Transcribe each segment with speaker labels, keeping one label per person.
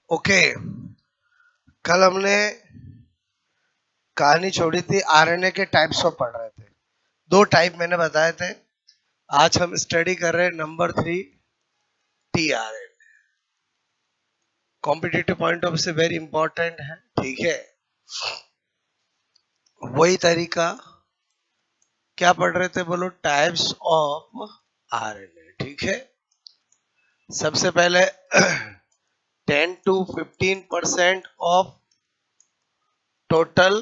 Speaker 1: Okay, कल हमने कहानी छोड़ी थी, आरएनए के टाइप्स को पढ़ रहे थे। दो टाइप मैंने बताए थे। आज हम स्टडी कर रहे हैं number 3, tRNA. Competitive point of से वेरी इंपॉर्टेंट है, ठीक है। वही तरीका, क्या पढ़ रहे थे बोलो? टाइप्स ऑफ आरएनए, ठीक है। सबसे पहले 10 to 15% of total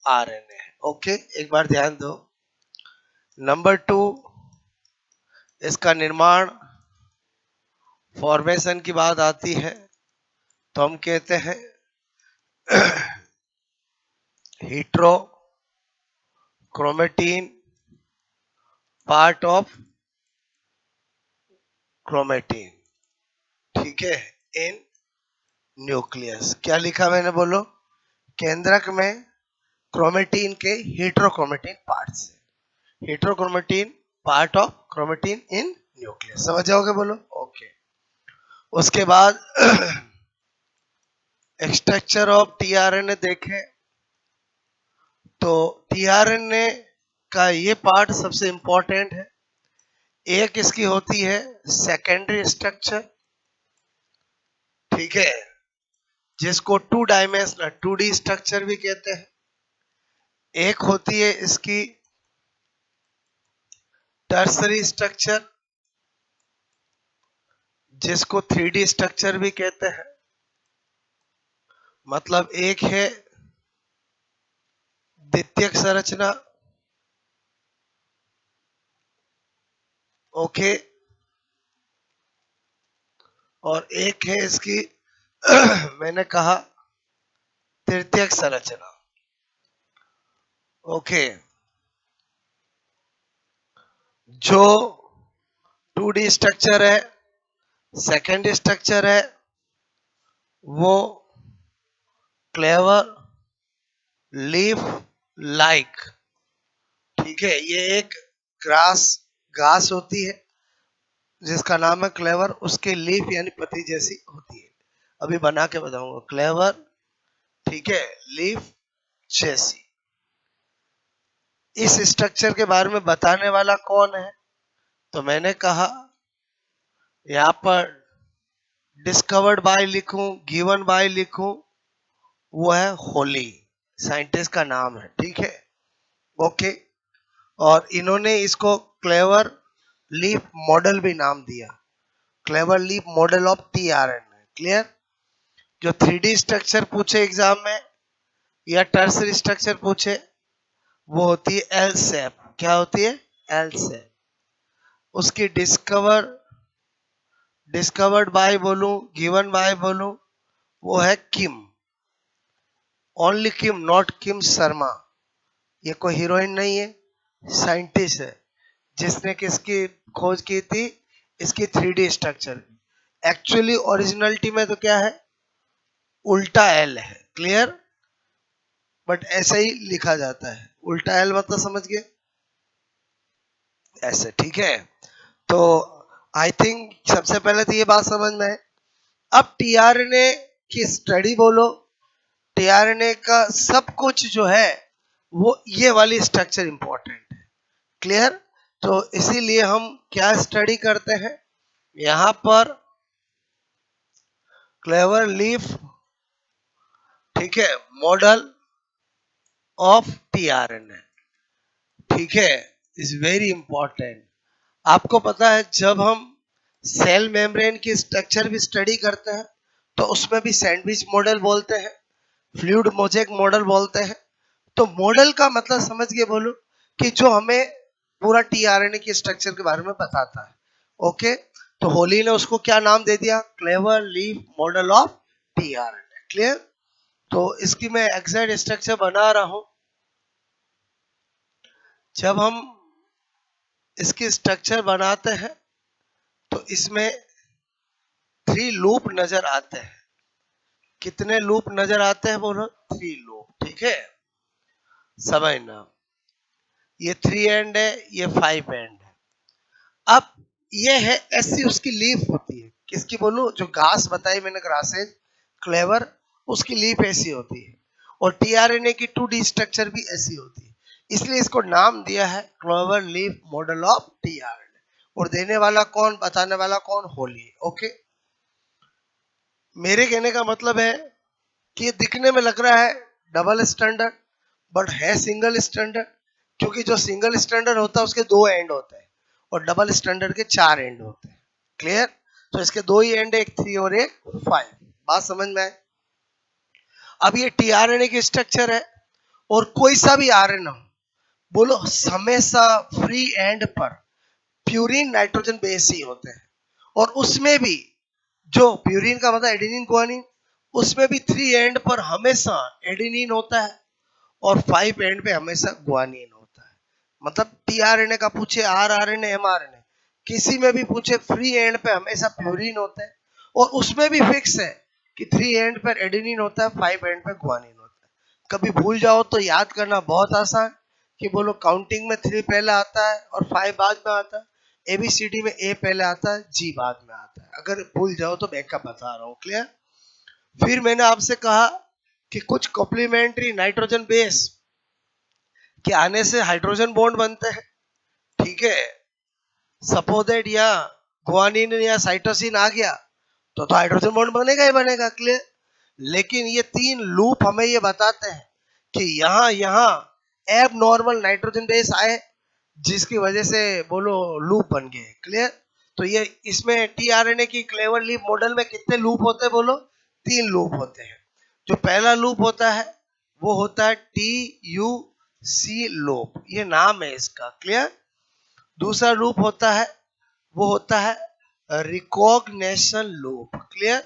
Speaker 1: RNA. Okay, एक बार ध्यान दो। नंबर 2, इसका निर्माण, फॉर्मेशन की बात आती है तो हम कहते हैं hetero chromatin part of chromatin, ठीक है, इन न्यूक्लियस। क्या लिखा मैंने बोलो? केंद्रक में क्रोमेटीन के हीट्रोक्रोमेटीन पार्ट्स है। Heterochromatin part of chromatin in nucleus, समझ जाओगे बोलो? ओके। उसके बाद स्ट्रक्चर ऑफ टीआरएनए देखें तो टीआरएनए का ये पार्ट सबसे इंपॉर्टेंट है। एक इसकी होती है सेकेंडरी स्ट्रक्चर, ठीक है, जिसको 2 डायमेंशनल 2D स्ट्रक्चर भी कहते हैं। एक होती है इसकी टर्सरी स्ट्रक्चर, जिसको 3D स्ट्रक्चर भी कहते हैं। मतलब एक है द्वितीयक संरचना, ओके, और एक है इसकी मैंने कहा तृतीयक संरचना, ओके। जो 2D स्ट्रक्चर है, सेकेंड स्ट्रक्चर है, वो क्लेवर लीफ लाइक, ठीक है। ये एक घास होती है जिसका नाम है क्लेवर, उसके लीफ यानी पत्ती जैसी होती है। अभी बना के बताऊंगा, क्लेवर, ठीक है, लीफ जैसी। इस स्ट्रक्चर के बारे में बताने वाला कौन है? तो मैंने कहा यहाँ पर डिस्कवर्ड बाय लिखूं, गिवन बाय लिखूं, वो है होली, साइंटिस्ट का नाम है, ठीक है, ओके। और इन्होंने इसको क्लेवर लीफ मॉडल भी नाम दिया, clever leaf model of tRNA. Clear? जो 3D स्ट्रक्चर पूछे एग्जाम में या टर्सरी स्ट्रक्चर पूछे, वो होती है एल शेप। क्या होती है? L shape. उसकी डिस्कवर्ड बाय बोलूं, गिवन बाय बोलूं, वो है किम, ओनली किम, नॉट किम शर्मा। ये कोई हीरोइन नहीं है, साइंटिस्ट है जिसने किसकी खोज की थी? इसकी 3D स्ट्रक्चर। एक्चुअली ओरिजिनलिटी में तो क्या है? उल्टा एल है। क्लियर? बट ऐसे ही लिखा जाता है, उल्टा एल मतलब समझ गए? ऐसे, ठीक है। तो आई थिंक सबसे पहले तो ये बात समझ में है। अब टीआरएनए की स्टडी बोलो, टीआरएनए का सब कुछ जो है वो ये वाली स्ट्रक्चर इंपॉर्टेंट है। क्लियर? तो इसीलिए हम क्या स्टडी करते हैं यहां पर? क्लेवर लीफ, ठीक है, मॉडल ऑफ टीआरएनए, ठीक है, इज वेरी इंपॉर्टेंट। आपको पता है जब हम सेल मेम्ब्रेन की स्ट्रक्चर भी स्टडी करते हैं तो उसमें भी सैंडविच मॉडल बोलते हैं, फ्लूइड मोज़ेक मॉडल बोलते हैं। तो मॉडल का मतलब समझ गए बोलो, कि जो हमें पूरा टीआरएनए की स्ट्रक्चर के बारे में बताता है। ओके, तो होली ने उसको क्या नाम दे दिया? Clever leaf model of tRNA. Clear? तो इसकी मैं एग्जैक्ट स्ट्रक्चर बना रहा हूं। जब हम इसकी स्ट्रक्चर बनाते हैं तो इसमें 3 लूप नजर आते हैं। कितने लूप नजर आते हैं बोलो? 3 लूप, ठीक है, समझना। ये 3 एंड है, ये 5 एंड है। अब ये है ऐसी उसकी लीफ होती है, किसकी बोलूं? जो घास बताई मैंने, ग्रासेज, क्लेवर, उसकी लीफ ऐसी होती है, और टीआरएनए की 2D स्ट्रक्चर भी ऐसी होती है, इसलिए इसको नाम दिया है clover leaf model of tRNA. और देने वाला कौन, बताने वाला कौन, होली। ओके, मेरे कहने का मतलब है कि ये दिखने में लग रहा है डबल स्टैंडर्ड, बट है सिंगल स्टैंडर्ड, क्योंकि जो सिंगल स्टैंडर्ड होता है उसके 2 एंड होते हैं और डबल स्टैंडर्ड के 4 एंड होते हैं। क्लियर? तो इसके 2 ही एंड है, एक 3 और एक 5। बात समझ में आए? अब ये टीआरएनए की स्ट्रक्चर है, और कोई सा भी आरएनए हो, बोलो हमेशा फ्री एंड पर प्यूरिन नाइट्रोजन बेस ही होते हैं, और उसमें भी जो प्यूरिन का मतलब एडेनिन गुआनिन, उसमें भी 3 एंड पर हमेशा एडेनिन होता है और 5 एंड पे हमेशा गुआनिन होता है। मतलब टीआरएनए का पूछे, आरआरएनए, एमआरएनए, किसी में भी पूछे फ्री एंड पे हमेशा प्यूरिन होता है, और उसमें भी फिक्स है कि 3 एंड पर एडेनिन होता है, 5 एंड पे गुआनिन होता है। कभी भूल जाओ तो याद करना बहुत आसान, कि बोलो काउंटिंग में 3 पहले आता है और 5 बाद में आता है, एबीसीडी में ए पहले आता है, जी बाद में आता है। अगर भूल जाओ तो बैकअप बता रहा हूँ। क्लियर? फिर मैंने आपसे कहा कि कुछ कॉम्प्लीमेंट्री नाइट्रोजन बेस के आने से हाइड्रोजन बॉन्ड बनते हैं। ठीक है, सपोज दैट यहाँ गुआनिन या साइटोसिन आ गया तो हाइड्रोजन बॉन्ड बनेगा ही बनेगा। क्लियर? लेकिन ये 3 लूप हमें ये बताते हैं कि यहाँ यहाँ एब नॉर्मल नाइट्रोजन बेस आए, जिसकी वजह से बोलो लूप बन गए। क्लियर? तो ये इसमें टीआरएनए की क्लेवर लीफ मॉडल में कितने लूप होते हैं, बोलो 3 लूप होते हैं। जो पहला लूप होता है वो होता है टी यू सी लूप, ये नाम है इसका। क्लियर? दूसरा लूप होता है वो होता है रिकॉग्निशन लूप। क्लियर?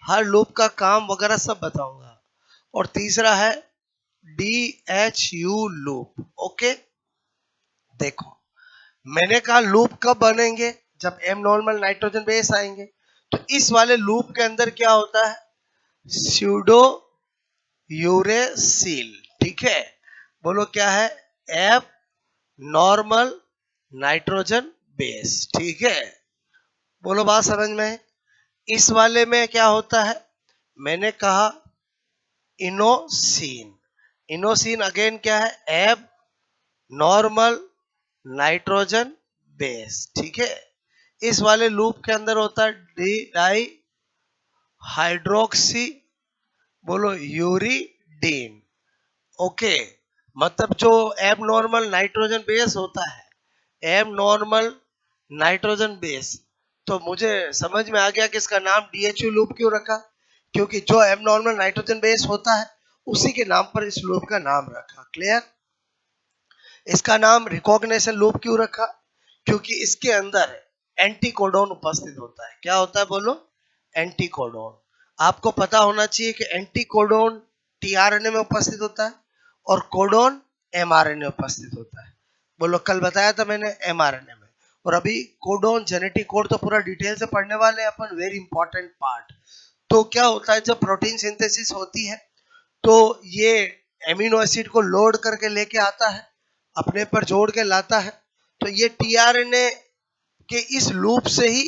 Speaker 1: हर लूप का काम वगैरह सब बताऊंगा। और तीसरा है D H U loop. Okay, देखो मैंने कहा लूप कब बनेंगे, जब एम नॉर्मल नाइट्रोजन बेस आएंगे। तो इस वाले लूप के अंदर क्या होता है, स्यूडो यूरेसिल। ठीक है, बोलो क्या है, एफ नॉर्मल नाइट्रोजन बेस। ठीक है, बोलो बात समझ में? इस वाले में क्या होता है, मैंने कहा इनोसिन। इनोसिन अगेन क्या है, एब नॉर्मल नाइट्रोजन बेस। ठीक है, इस वाले लूप के अंदर होता है डी डाई हाइड्रोक्सी, बोलो यूरिडीन। ओके, मतलब जो एब नॉर्मल नाइट्रोजन बेस होता है, एब नॉर्मल नाइट्रोजन बेस, तो मुझे समझ में आ गया कि इसका नाम डीएचयू लूप क्यों रखा, क्योंकि जो एब नॉर्मल नाइट्रोजन बेस होता है उसी के नाम पर इस लूप का नाम रखा। क्लियर? इसका नाम रिकॉग्निशन लूप क्यों रखा, क्योंकि इसके अंदर एंटीकोडोन उपस्थित होता है। क्या होता है, बोलो एंटीकोडोन। आपको पता होना चाहिए कि एंटीकोडोन टीआरएनए में उपस्थित होता है और कोडोन एमआरएनए में उपस्थित होता है। बोलो, कल बताया था मैंने एमआरएनए में, और अभी कोडोन जेनेटिक कोड तो पूरा डिटेल से पढ़ने वाले हैं अपन, वेरी इंपॉर्टेंट पार्ट। तो क्या होता है, जब प्रोटीन सिंथेसिस होती है तो ये एमिनो एसिड को लोड करके लेके आता है, अपने पर जोड़ के लाता है। तो ये टीआरएनए के इस लूप से ही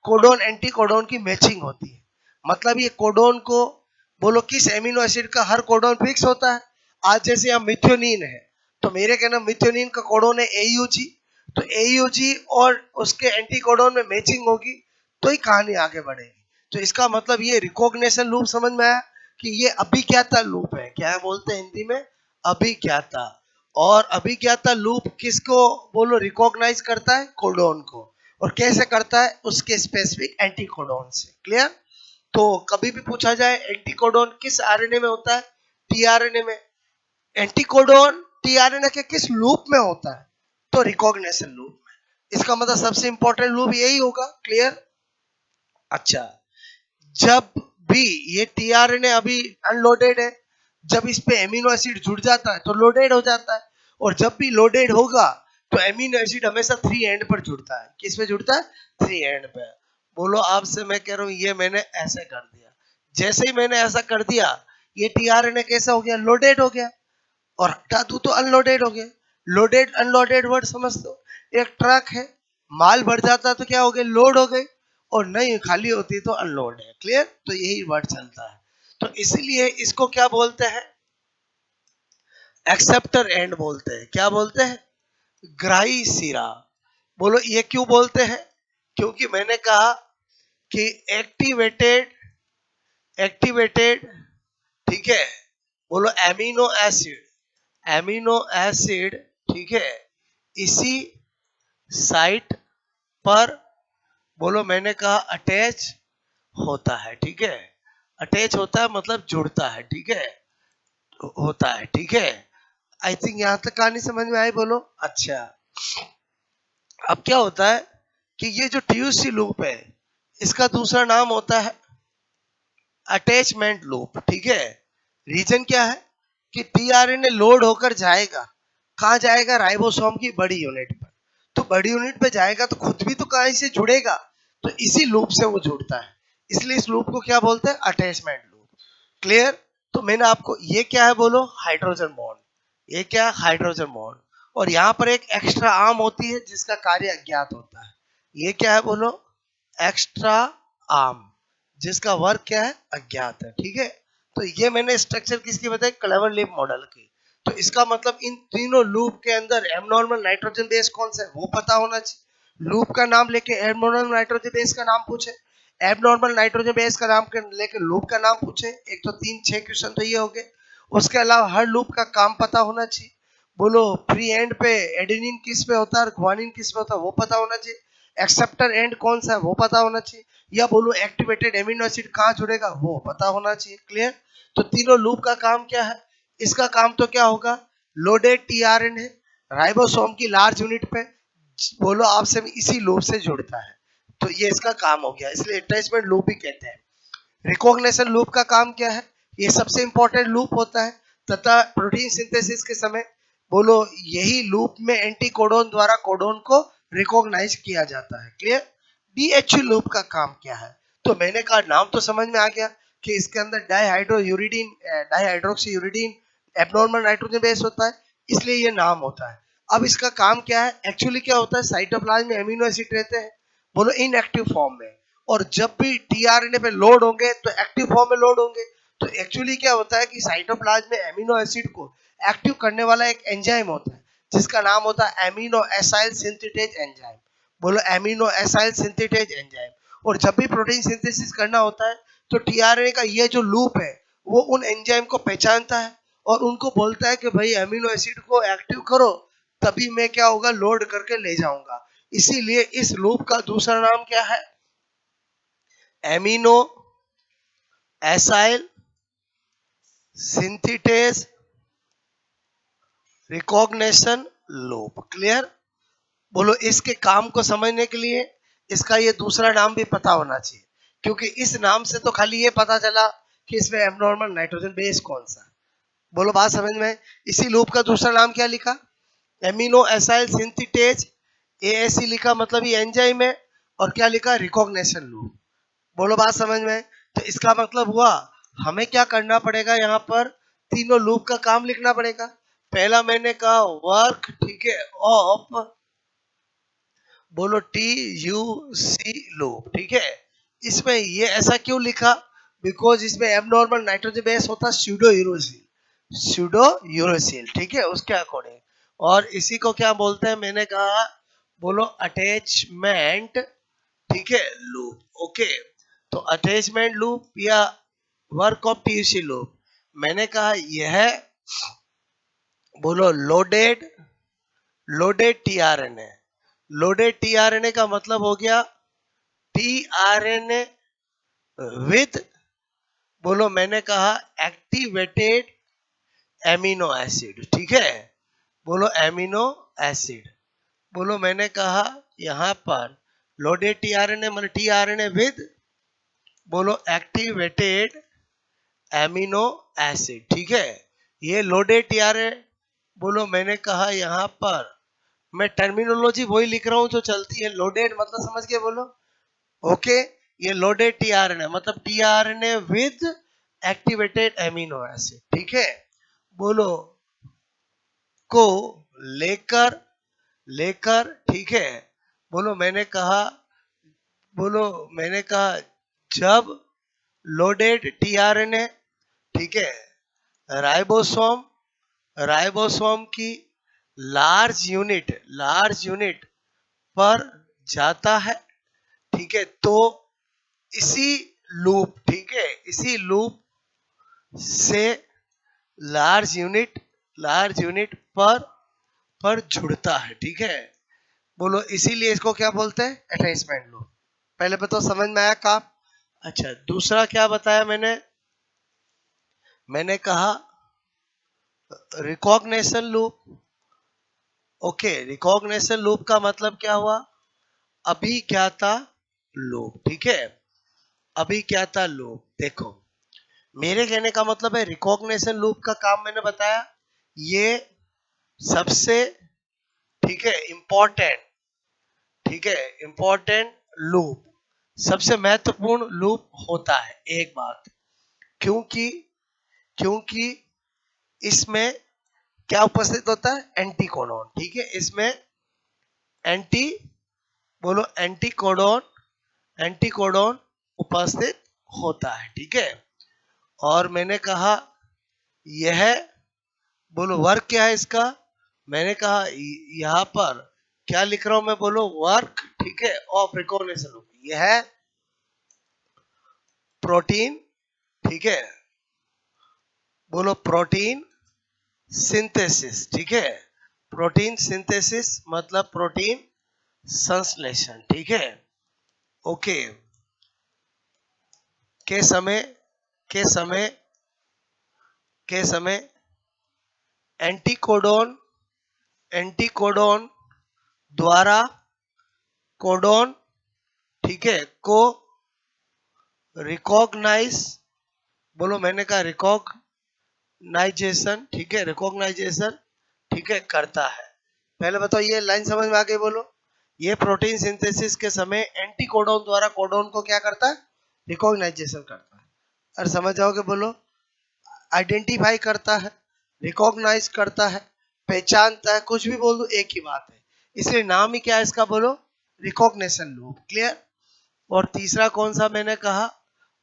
Speaker 1: कोडोन एंटी कोडोन की मैचिंग होती है। मतलब ये कोडोन को, बोलो किस एमिनो एसिड का हर कोडोन फिक्स होता है। आज जैसे यहाँ मिथ्योनिन है, तो मेरे कहना मिथ्योनिन का कोडोन है एयूजी, तो एयूजी और उसके एंटी कोडोन में मैचिंग होगी तो ही कहानी आगे बढ़ेगी। तो इसका मतलब ये रिकॉग्निशन लूप समझ में आया कि ये अभिज्ञाता लूप है। क्या है बोलते हैं हिंदी में, अभिज्ञाता। और अभिज्ञाता लूप किसको बोलो रिकॉग्नाइज करता है, कोडोन को। और कैसे करता है, उसके स्पेसिफिक एंटीकोडोन से। क्लियर? तो कभी भी पूछा जाए एंटीकोडोन किस आरएनए में होता है, टीआरएनए में। एंटीकोडोन टीआरएनए के किस लूप में होता है, तो रिकॉग्निशन लूप में। इसका मतलब सबसे इंपॉर्टेंट लूप यही होगा। क्लियर? अच्छा, जब भी ये टीआरएनए अभी अनलोडेड है, जब इस पे एमिनो एसिड जुड़ जाता है तो लोडेड हो जाता है, और जब भी लोडेड होगा तो एमिनो एसिड हमेशा 3 एंड पर जुड़ता है। किस पे जुड़ता है, 3 एंड पे। बोलो, आपसे मैं कह रहा हूं ये मैंने ऐसे कर दिया, जैसे ही मैंने ऐसा कर दिया ये टीआरएनए कैसा हो गया, लोडेड हो गया, और हटा दूं तो अनलोडेड हो गया। लोडेड अनलोडेड वर्ड समझ दो, एक ट्रक है, माल भर जाता तो क्या हो गया, लोड हो गई, और नहीं खाली होती तो अनलोड है। क्लियर? तो यही वर्ड चलता है। तो इसीलिए इसको क्या बोलते हैं, एक्सेप्टर एंड बोलते हैं। क्या बोलते हैं, ग्राही सिरा। बोलो ये क्यों बोलते हैं, क्योंकि मैंने कहा कि एक्टिवेटेड एक्टिवेटेड ठीक है, बोलो एमिनो एसिड, एमिनो एसिड ठीक है, इसी साइट पर बोलो मैंने कहा अटैच होता है। ठीक है, अटैच होता है मतलब जुड़ता है। ठीक है, होता है। ठीक है, आई थिंक यहां तक कहानी समझ में आई। बोलो अच्छा। अब क्या होता है कि ये जो TUC लूप है इसका दूसरा नाम होता है अटैचमेंट लूप। ठीक है, रीजन क्या है कि टीआरएनए लोड होकर जाएगा, कहाँ जाएगा, राइबोसोम की बड़ी यूनिट पर। तो बड़ी यूनिट पे जाएगा तो खुद भी तो कहीं से जुड़ेगा, तो इसी लूप से वो जुड़ता है। इसलिए इस लूप को क्या बोलते हैं, अटैचमेंट लूप। क्लियर। तो मैंने आपको, ये क्या है बोलो, हाइड्रोजन बॉन्ड। ये क्या है, हाइड्रोजन बॉन्ड। और यहाँ पर एक एक्स्ट्रा आर्म होती है जिसका कार्य अज्ञात होता है। ये क्या है बोलो, एक्स्ट्रा आर्म, जिसका वर्क क्या है, अज्ञात है। ठीक है, तो ये मैंने स्ट्रक्चर किसकी बताई, क्लेवर लीफ मॉडल की। तो इसका मतलब इन तीनों लूप के अंदर एबनॉर्मल नाइट्रोजन बेस कौन सा है वो पता होना चाहिए। लूप का नाम लेके एबनॉर्मल नाइट्रोजन बेस का नाम पूछे, एबनॉर्मल नाइट्रोजन बेस का नाम लेके लूप का नाम पूछे, एक तो 3-6 क्वेश्चन तो ये हो गए। उसके अलावा हर लूप का काम पता होना चाहिए। बोलो प्री एंड पे एडेनिन किस पे होता है और ग्वानिन किस पे होता है वो पता होना चाहिए। एक्सेप्टर एंड कौन सा है वो पता होना चाहिए। या बोलो एक्टिवेटेड एमिनो एसिड कहाँ जुड़ेगा वो पता होना चाहिए। क्लियर। तो तीनों लूप का काम क्या है, इसका काम तो क्या होगा, लोडेड टीआरएनए राइबोसोम की लार्ज यूनिट पे बोलो आपसे इसी लूप से जुड़ता है। तो ये इसका काम हो गया, इसलिए अटैचमेंट लूप भी कहते हैं। रिकॉग्निशन लूप का काम क्या है, ये सबसे इंपॉर्टेंट लूप होता है तथा प्रोटीन सिंथेसिस के समय बोलो यही लूप में एंटी कोडोन द्वारा कोडोन को रिकॉग्नाइज किया जाता है। क्लियर। DHU लूप का काम क्या है, तो मैंने कहा नाम तो समझ में आ गया कि इसके अंदर डाईहाइड्रोयूरिडीन डाईहाइड्रोक्सीयूरिडीन एब्नॉर्मल नाइट्रोजन बेस होता है, इसलिए ये नाम होता है। अब इसका काम क्या है, एक्चुअली क्या होता है, साइटोप्लाज्म में एमिनो एसिड रहते हैं बोलो इनएक्टिव फॉर्म में, और जब भी टीआरएनए पे लोड होंगे तो एक्टिव फॉर्म में लोड होंगे। तो एक्चुअली क्या होता है कि साइटोप्लाज्म में एमिनो एसिड को एक्टिव करने वाला एक एंजाइम होता है जिसका नाम होता है एमिनो एसाइल सिंथेटेज एंजाइम। बोलो एमिनो एसाइल सिंथेटेज एंजाइम। और जब भी प्रोटीन सिंथेसिस करना होता है तो टीआरएनए का ये जो लूप है वो उन एंजाइम को पहचानता है और उनको बोलता है कि भाई एमिनो एसिड को एक्टिव करो, तभी मैं क्या होगा, लोड करके ले जाऊंगा। इसीलिए इस लूप का दूसरा नाम क्या है, amino acyl synthetase recognition loop. Clear. बोलो इसके काम को समझने के लिए इसका ये दूसरा नाम भी पता होना चाहिए, क्योंकि इस नाम से तो खाली ये पता चला कि इसमें एब्नॉर्मल नाइट्रोजन बेस कौन सा है। बोलो बात समझ में। इसी लूप का दूसरा नाम क्या लिखा, एमिनो एसाइल सिंथेटेज, ASE लिखा मतलब ये एंजाइम है, और क्या लिखा, रिकॉग्निशन लूप। बोलो बात समझ में। तो इसका मतलब हुआ हमें क्या करना पड़ेगा, यहाँ पर तीनों लूप का काम लिखना पड़ेगा। पहला मैंने कहा वर्क, ठीक है, ऑफ बोलो TUC लूप। ठीक है, इसमें ये ऐसा क्यों लिखा, बिकॉज इसमें एबनॉर्मल नाइट्रोजन बेस होता है स्यूडो यूरोसिल, स्यूडो यूरोसिल। ठीक है, उसके अकॉर्डिंग। और इसी को क्या बोलते हैं, मैंने कहा बोलो अटैचमेंट, ठीक है, लूप। ओके, तो अटैचमेंट लूप या वर्क ऑफ TUC लूप, मैंने कहा यह बोलो लोडेड टीआरएनए। लोडेड टीआरएनए का मतलब हो गया टीआरएनए विद बोलो मैंने कहा एक्टिवेटेड एमिनो एसिड। ठीक है, बोलो एमिनो एसिड। बोलो मैंने कहा यहां पर लोडेड टीआरएनए मतलब टीआरएनए विद बोलो एक्टिवेटेड एमिनो एसिड। ठीक है, ये लोडेड टीआरएनए। बोलो मैंने कहा यहां पर मैं टर्मिनोलॉजी वही लिख रहा हूं जो चलती है, लोडेड मतलब समझ के बोलो। ओके, ये लोडेड टीआरएनए मतलब tRNA with activated amino acid. ठीक है, बोलो को लेकर लेकर ठीक है, बोलो मैंने कहा बोलो मैंने कहा जब लोडेड टीआरएनए ठीक है, राइबोसोम, राइबोसोम की लार्ज यूनिट पर जाता है, ठीक है। तो इसी लूप, ठीक है, इसी लूप से लार्ज यूनिट पर जुड़ता है, ठीक है। बोलो, इसीलिए इसको क्या बोलते हैं, अटैचमेंट लूप। पहले बताओ समझ में आया काम। अच्छा, दूसरा क्या बताया मैंने कहा recognition loop. Okay, recognition loop का मतलब क्या हुआ, अभी क्या था लूप, ठीक है, अभी क्या था लूप। देखो, मेरे कहने का मतलब है रिकॉग्निशन लूप का काम मैंने बताया, ये सबसे, ठीक है, इंपॉर्टेंट, ठीक है, इंपॉर्टेंट लूप, सबसे महत्वपूर्ण लूप होता है। एक बात, क्योंकि क्योंकि इसमें क्या उपस्थित होता है, एंटीकोडॉन, ठीक है, इसमें एंटी, बोलो एंटीकोडॉन उपस्थित होता है, ठीक है। और मैंने कहा यह, बोलो वर्क क्या है इसका, मैंने कहा यहां पर क्या लिख रहा हूं मैं, बोलो वर्क, ठीक है, ऑफ रिकॉग्निशन, यह प्रोटीन, ठीक है, बोलो प्रोटीन सिंथेसिस, ठीक है, प्रोटीन सिंथेसिस मतलब प्रोटीन संश्लेषण, ठीक है। ओके, के समय के समय के समय एंटीकोडॉन एंटीकोडॉन द्वारा कोडॉन, ठीक है, को रिकॉग्नाइज, बोलो मैंने कहा रिकॉग्नाइजेशन, ठीक है, रिकॉग्नाइजेशन, ठीक है, करता है। पहले बताओ ये लाइन समझ में आ गई, बोलो ये प्रोटीन सिंथेसिस के समय एंटीकोडॉन द्वारा कोडॉन को क्या करता है, रिकॉग्नाइजेशन करता है। अरे समझ जाओगे, बोलो आइडेंटिफाई करता है, रिकॉग्नाइज करता है, पहचानता है, कुछ भी बोल दो एक ही बात है, इसलिए नाम ही क्या है इसका, बोलो रिकॉग्निशन लूप। क्लियर। और तीसरा कौन सा मैंने कहा,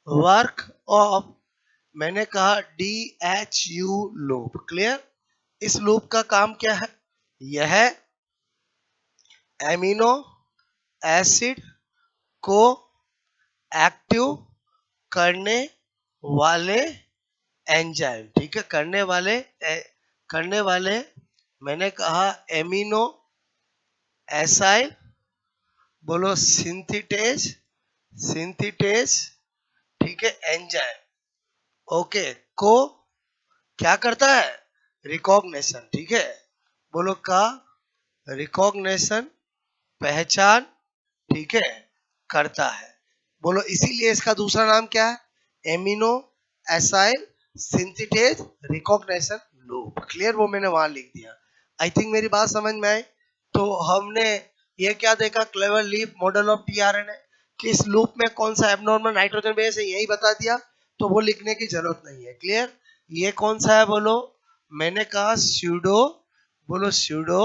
Speaker 1: वर्क ऑफ, मैंने कहा DHU लूप। क्लियर। इस लूप का काम क्या है, यह एमिनो एसिड को एक्टिव करने वाले एंजाइम, ठीक है, करने वाले मैंने कहा एमिनो एसाइल, बोलो सिंथेटेज, ठीक है, एंजाइम, ओके, को क्या करता है, रिकॉग्निशन, ठीक है, बोलो का रिकॉग्निशन, पहचान, ठीक है, करता है। बोलो इसीलिए इसका दूसरा नाम क्या है, amino acyl synthetase recognition loop. Clear, वो मैंने वहां लिख दिया। आई थिंक मेरी बात समझ में आई। तो हमने ये क्या देखा, clever leaf model of tRNA, कि इस लूप में कौन सा एब्नॉर्मल नाइट्रोजन बेस है यही बता दिया, तो वो लिखने की जरूरत नहीं है। क्लियर। ये कौन सा है, बोलो मैंने कहा स्यूडो, बोलो स्यूडो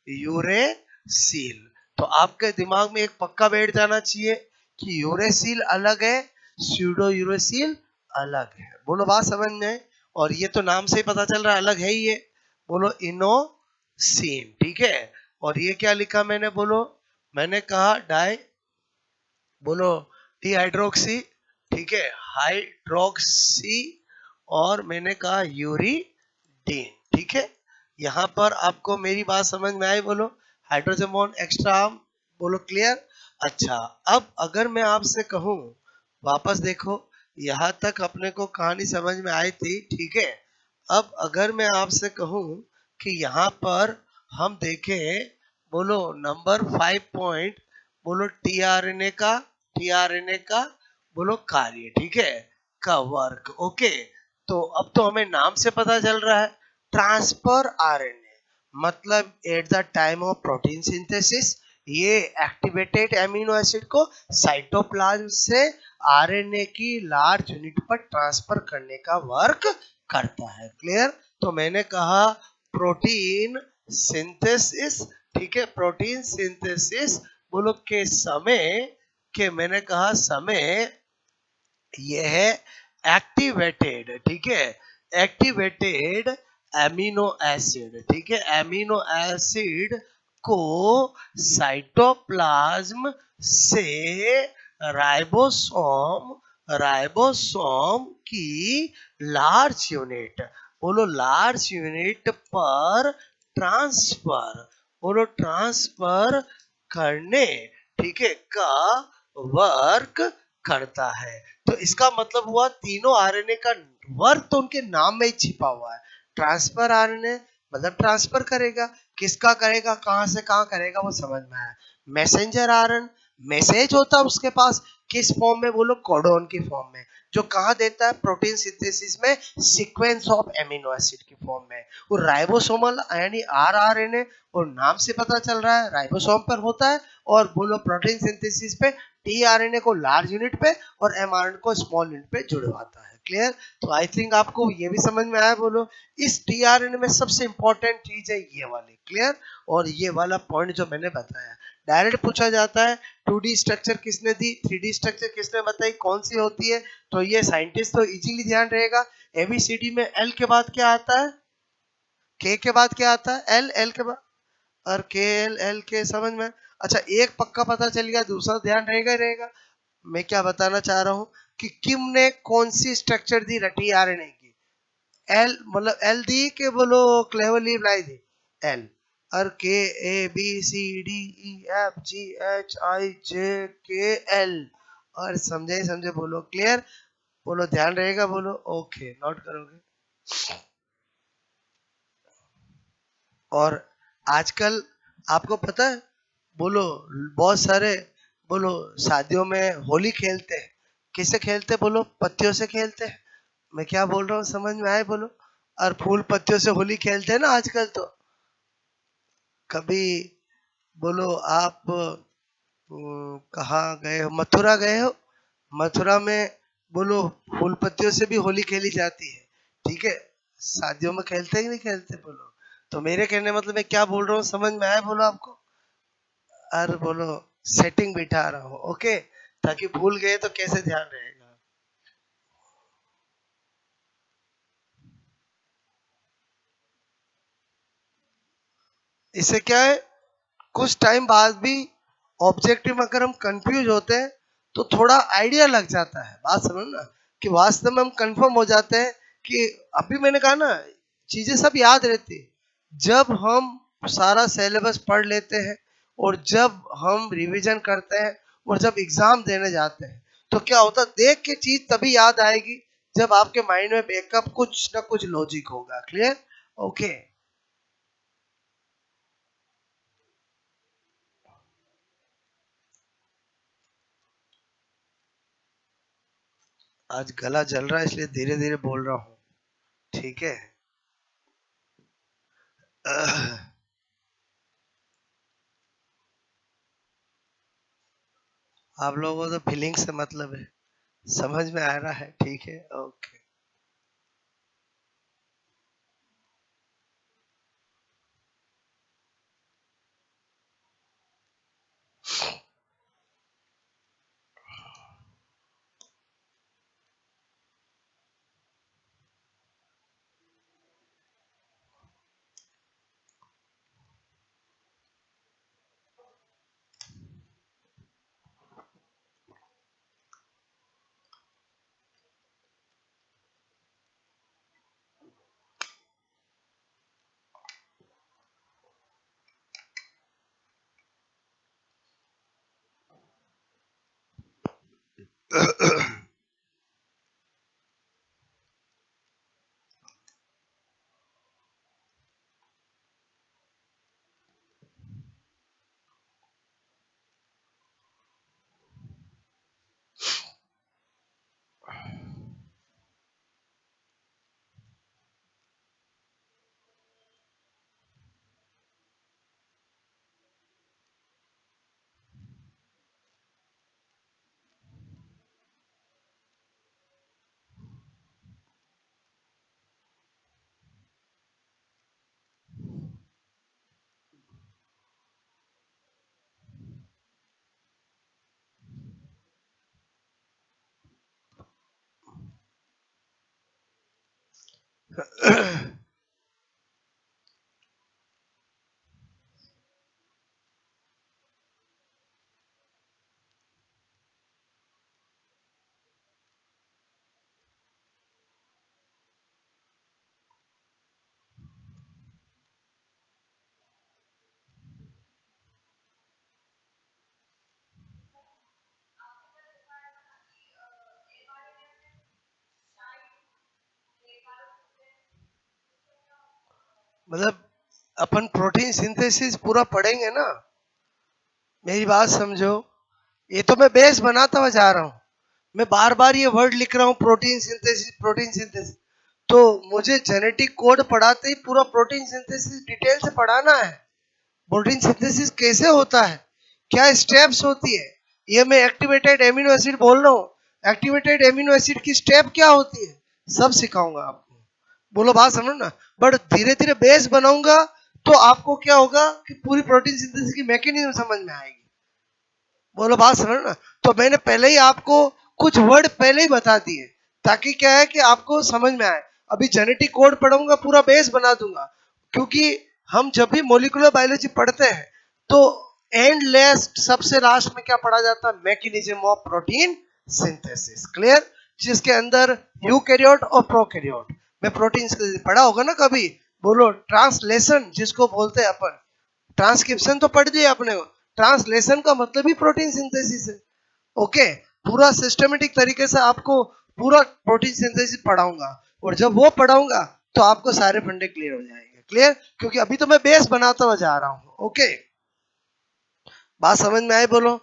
Speaker 1: यूरेसिल। तो आपके दिमाग में एक पक्का बैठ जाना चाहिए कि यूरेसिल अलग है, स्यूडो यूरेसिल अलग है। बोलो बात समझ में। और ये तो नाम से ही पता चल रहा है अलग है ही ये। बोलो इनोसिन, ठीक है। और ये क्या लिखा मैंने, बोलो मैंने कहा बोलो डिहाइड्रोक्सी, ठीक है, हाइड्रोक्सी, और मैंने कहा यूरिडीन, ठीक है। यहाँ पर आपको मेरी बात समझ में आई, बोलो हाइड्रोजन बॉन्ड एक्स्ट्रा, बोलो क्लियर। अच्छा, अब अगर मैं आपसे कहूँ, वापस देखो, यहाँ तक अपने को कहानी समझ में आई थी, ठीक है। अब अगर मैं आपसे कहूँ कि यहाँ पर हम देखें, बोलो नंबर 5 पॉइंट, बोलो टीआरएनए का बोलो कार्य, ठीक है, का वर्क। ओके, तो अब तो हमें नाम से पता चल रहा है, ट्रांसफर आरएनए मतलब at the time of protein synthesis ये एक्टिवेटेड एमिनो एसिड को साइटोप्लाज्म से आरएनए की लार्ज यूनिट पर ट्रांसफर करने का वर्क करता है। क्लियर। तो मैंने कहा प्रोटीन सिंथेसिस, ठीक है, प्रोटीन सिंथेसिस बोलो के समय, के मैंने कहा समय, यह है एक्टिवेटेड, ठीक है, एक्टिवेटेड एमिनो एसिड, ठीक है, एमिनो एसिड को साइटोप्लाज्म से राइबोसोम, राइबोसोम की लार्ज यूनिट, बोलो लार्ज यूनिट पर ट्रांसफर, बोलो ट्रांसफर करने, ठीक है, का वर्क करता है। तो इसका मतलब हुआ तीनों आरएनए का वर्क तो उनके नाम में ही छिपा हुआ है। ट्रांसफर आरएनए मतलब ट्रांसफर करेगा, किसका करेगा, कहां से कहां करेगा, वो समझ में आया। मैसेंजर आरएनए मैसेज होता है उसके पास, किस फॉर्म में, बोलो कोडोन की फॉर्म में, जो कहा देता है प्रोटीन सिंथेसिस में सीक्वेंस ऑफ एमिनो एसिड की फॉर्म में। वो राइबोसोमल यानी आरआरएनए, और नाम से पता चल रहा है राइबोसोम पर होता है, और बोलो प्रोटीन सिंथेसिस पे टीआरएनए को लार्ज यूनिट पे और एमआरएनए को स्मॉल यूनिट पे जुड़वाता है। क्लियर? तो आई थिंक आपको ये भी समझ में आया। बोलो इस टीआरएनए में सबसे इंपॉर्टेंट चीज है ये वाली। क्लियर? और ये वाला पॉइंट जो मैंने बताया, डायरेक्ट पूछा जाता है 2D स्ट्रक्चर किसने दी, 3D स्ट्रक्चर किसने बताई, कौन सी होती है, तो ये साइंटिस्ट तो इजीली ध्यान रहेगा। एबीसीडी में एल के बाद क्या आता है, के बाद क्या आता है, एल, एल के बाद, और के एल, एल के समझ में। अच्छा एक पक्का पता चल गया, दूसरा ध्यान रहेगा ही रहेगा। मैं क्या बताना चाह रहा हूं कि किम ने कौन सी स्ट्रक्चर दी रटी आरएनए की, एल मतलब एल दी के बोलो क्लेवरली लाई दी, एल, और के A B C D E F G H I J K L, और समझे समझे, बोलो क्लियर, बोलो ध्यान रहेगा, बोलो ओके, नोट करोगे। और आजकल आपको पता है, बोलो बहुत सारे, बोलो शादियों में होली खेलते हैं, किससे खेलते हैं, बोलो पत्तियों से खेलते हैं। मैं क्या बोल रहा हूँ समझ में आए, बोलो। और फूल पत्तियों से होली खेलते हैं ना आजकल तो। कभी बोलो आप कहाँ गए हो, मथुरा गए हो, मथुरा में बोलो फूल पत्तियों से भी होली खेली जाती है, ठीक है, शादियों में खेलते हैं कि नहीं खेलते, बोलो। तो मेरे कहने मतलब मैं क्या बोल रहा हूँ समझ में आया, बोलो आपको। और बोलो सेटिंग बिठा रहा हूँ, ओके, ताकि भूल गए तो कैसे ध्यान रहेगा। इससे क्या है, कुछ टाइम बाद भी ऑब्जेक्टिव में अगर हम कंफ्यूज होते हैं तो थोड़ा आइडिया लग जाता है, बात समझ ना, कि वास्तव में हम कंफर्म हो जाते हैं कि अभी मैंने कहा ना, चीजें सब याद रहती है जब हम सारा सिलेबस पढ़ लेते हैं, और जब हम रिवीजन करते हैं, और जब एग्जाम देने जाते हैं, तो क्या होता है, देख के चीज तभी याद आएगी जब आपके माइंड में बैकअप कुछ ना कुछ लॉजिक होगा। क्लियर? ओके। आज गला जल रहा है इसलिए धीरे धीरे बोल रहा हूँ, ठीक है। आप लोगों को तो फीलिंग से मतलब है, समझ में आ रहा है, ठीक है, ओके। मतलब अपन प्रोटीन सिंथेसिस पूरा पढ़ेंगे ना, मेरी बात समझो। ये तो मैं बेस बनाता हुआ जा रहा हूँ, मैं बार बार ये वर्ड लिख रहा हूँ, प्रोटीन सिंथेसिस प्रोटीन सिंथेसिस। तो मुझे जेनेटिक कोड पढ़ाते ही पूरा प्रोटीन सिंथेसिस डिटेल से पढ़ाना है। प्रोटीन सिंथेसिस कैसे होता है, क्या स्टेप्स होती है, ये मैं एक्टिवेटेड एमिनो एसिड बोल रहा हूँ, एक्टिवेटेड एमिनो एसिड की स्टेप क्या होती है, सब सिखाऊंगा आपको। बोलो बात समझो ना। बट धीरे धीरे बेस बनाऊंगा तो आपको क्या होगा कि पूरी प्रोटीन सिंथेसिस की मैकेनिज्म समझ में आएगी। बोलो बात समझ ना। तो मैंने पहले ही आपको कुछ वर्ड पहले ही बता दिए, ताकि क्या है कि आपको समझ में आए। अभी जेनेटिक कोड पढ़ूंगा, पूरा बेस बना दूंगा। क्योंकि हम जब भी मोलिकुलर बायोलॉजी पढ़ते हैं तो एंड लास्ट सबसे लास्ट में क्या पढ़ा जाता है, mechanism of protein synthesis. Clear? जिसके अंदर यूकैरियोट और प्रोकैरियोट में प्रोटीन पढ़ा होगा ना कभी। बोलो ट्रांसलेशन जिसको बोलते हैं अपन, ट्रांसक्रिप्शन तो पढ़ दिया आपने, ट्रांसलेशन का मतलब ही प्रोटीन सिंथेसिस है। ओके, पूरा सिस्टमेटिक तरीके से आपको पूरा प्रोटीन सिंथेसिस पढ़ाऊंगा, और जब वो पढ़ाऊंगा तो आपको सारे फंडे क्लियर हो जाएंगे। क्लियर? क्योंकि अभी तो मैं बेस बनाता हुआ जा रहा हूँ। ओके, बात समझ में आई? बोलो।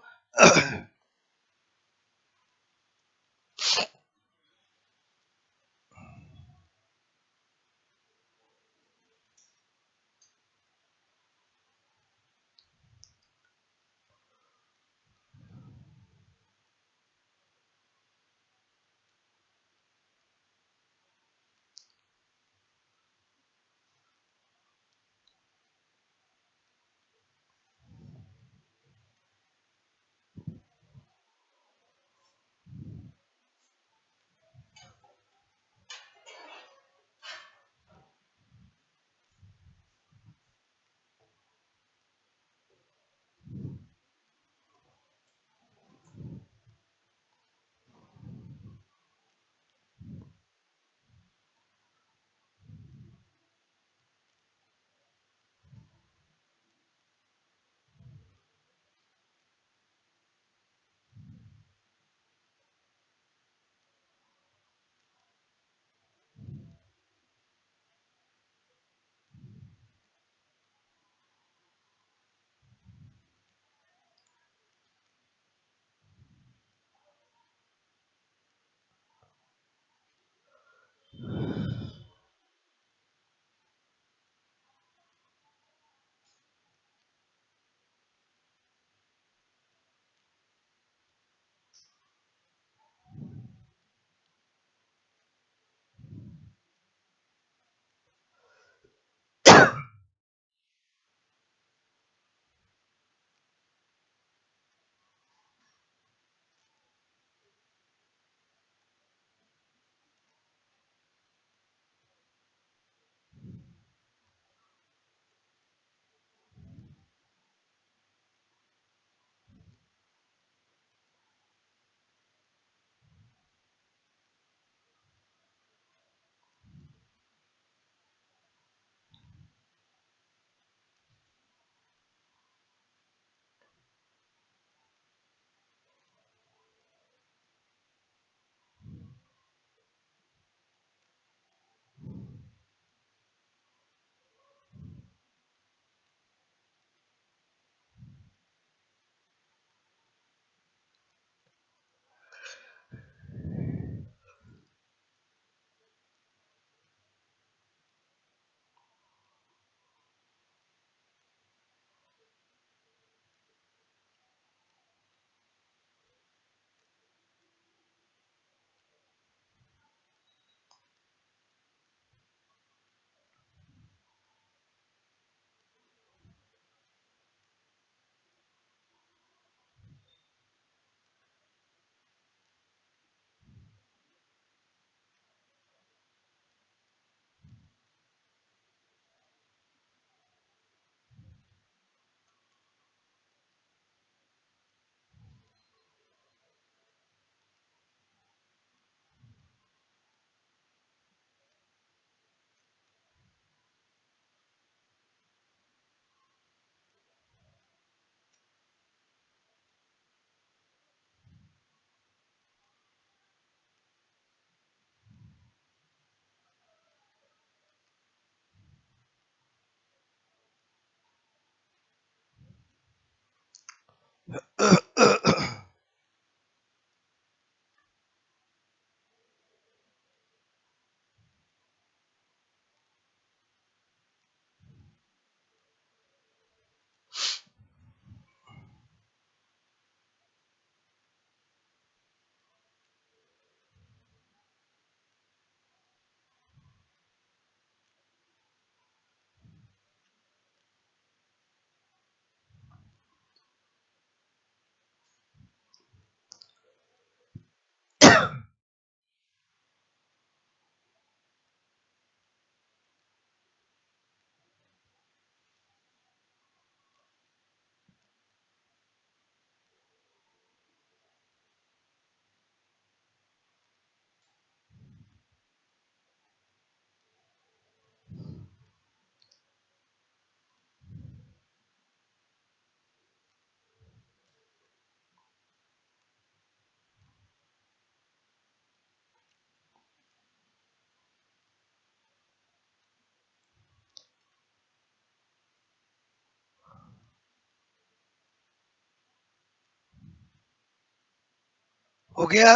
Speaker 1: हो गया।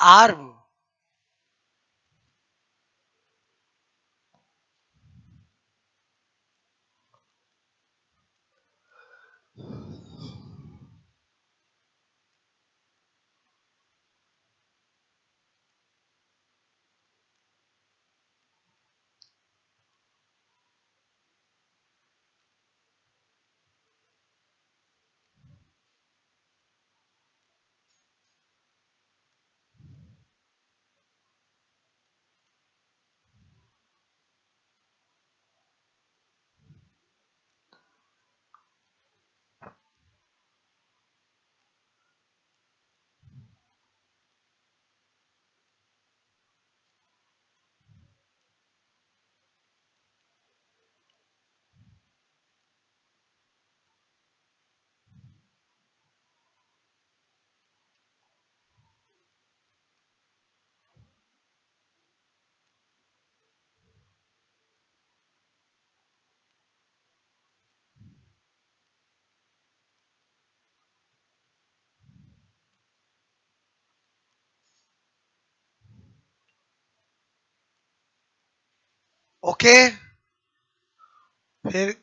Speaker 1: Arm, okay. फिर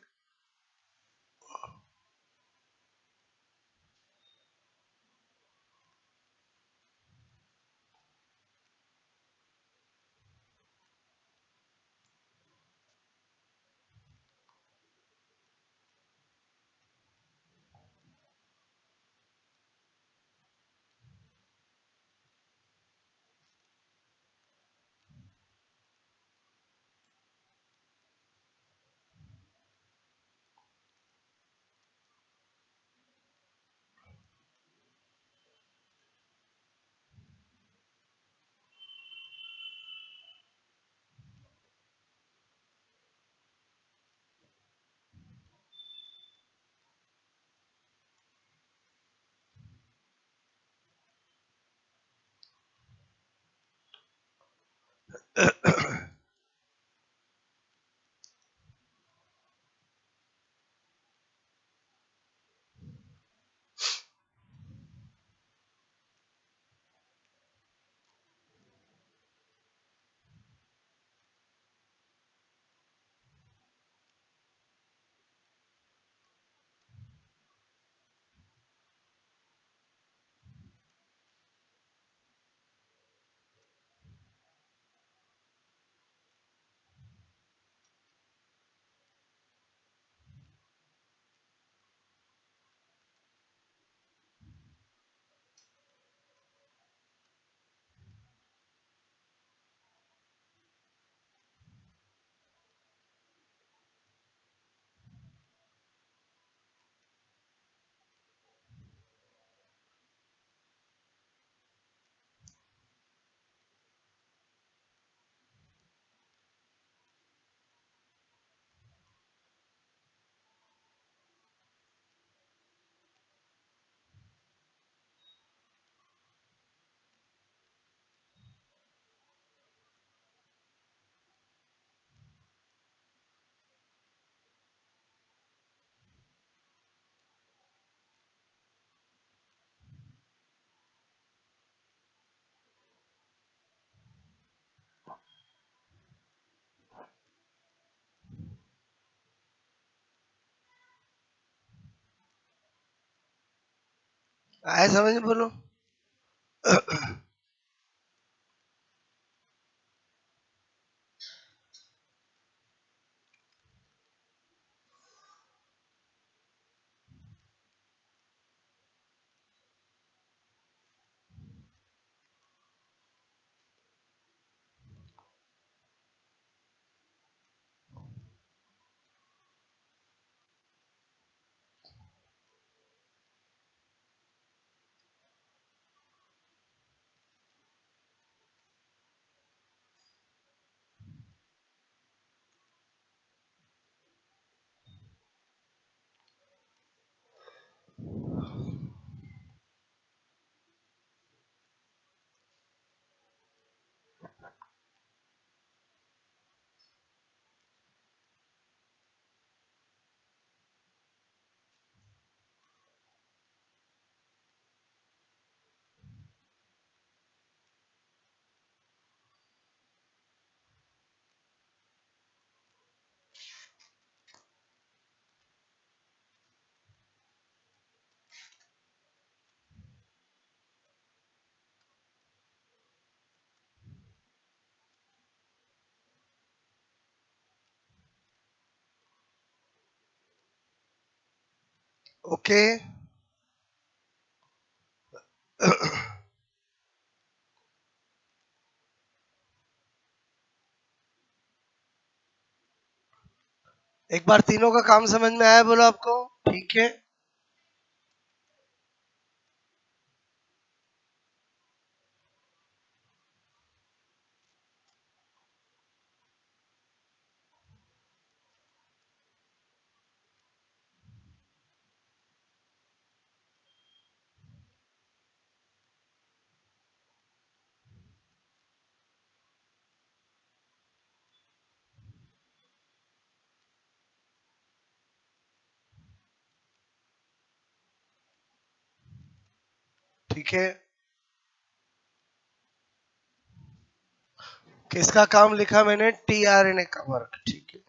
Speaker 1: आया समझ में? बोलो। ओके। एक बार तीनों का काम समझ में आया बोलो आपको? ठीक है। ठीक है। किसका काम लिखा मैंने? टीआरएनए का वर्क। ठीक है।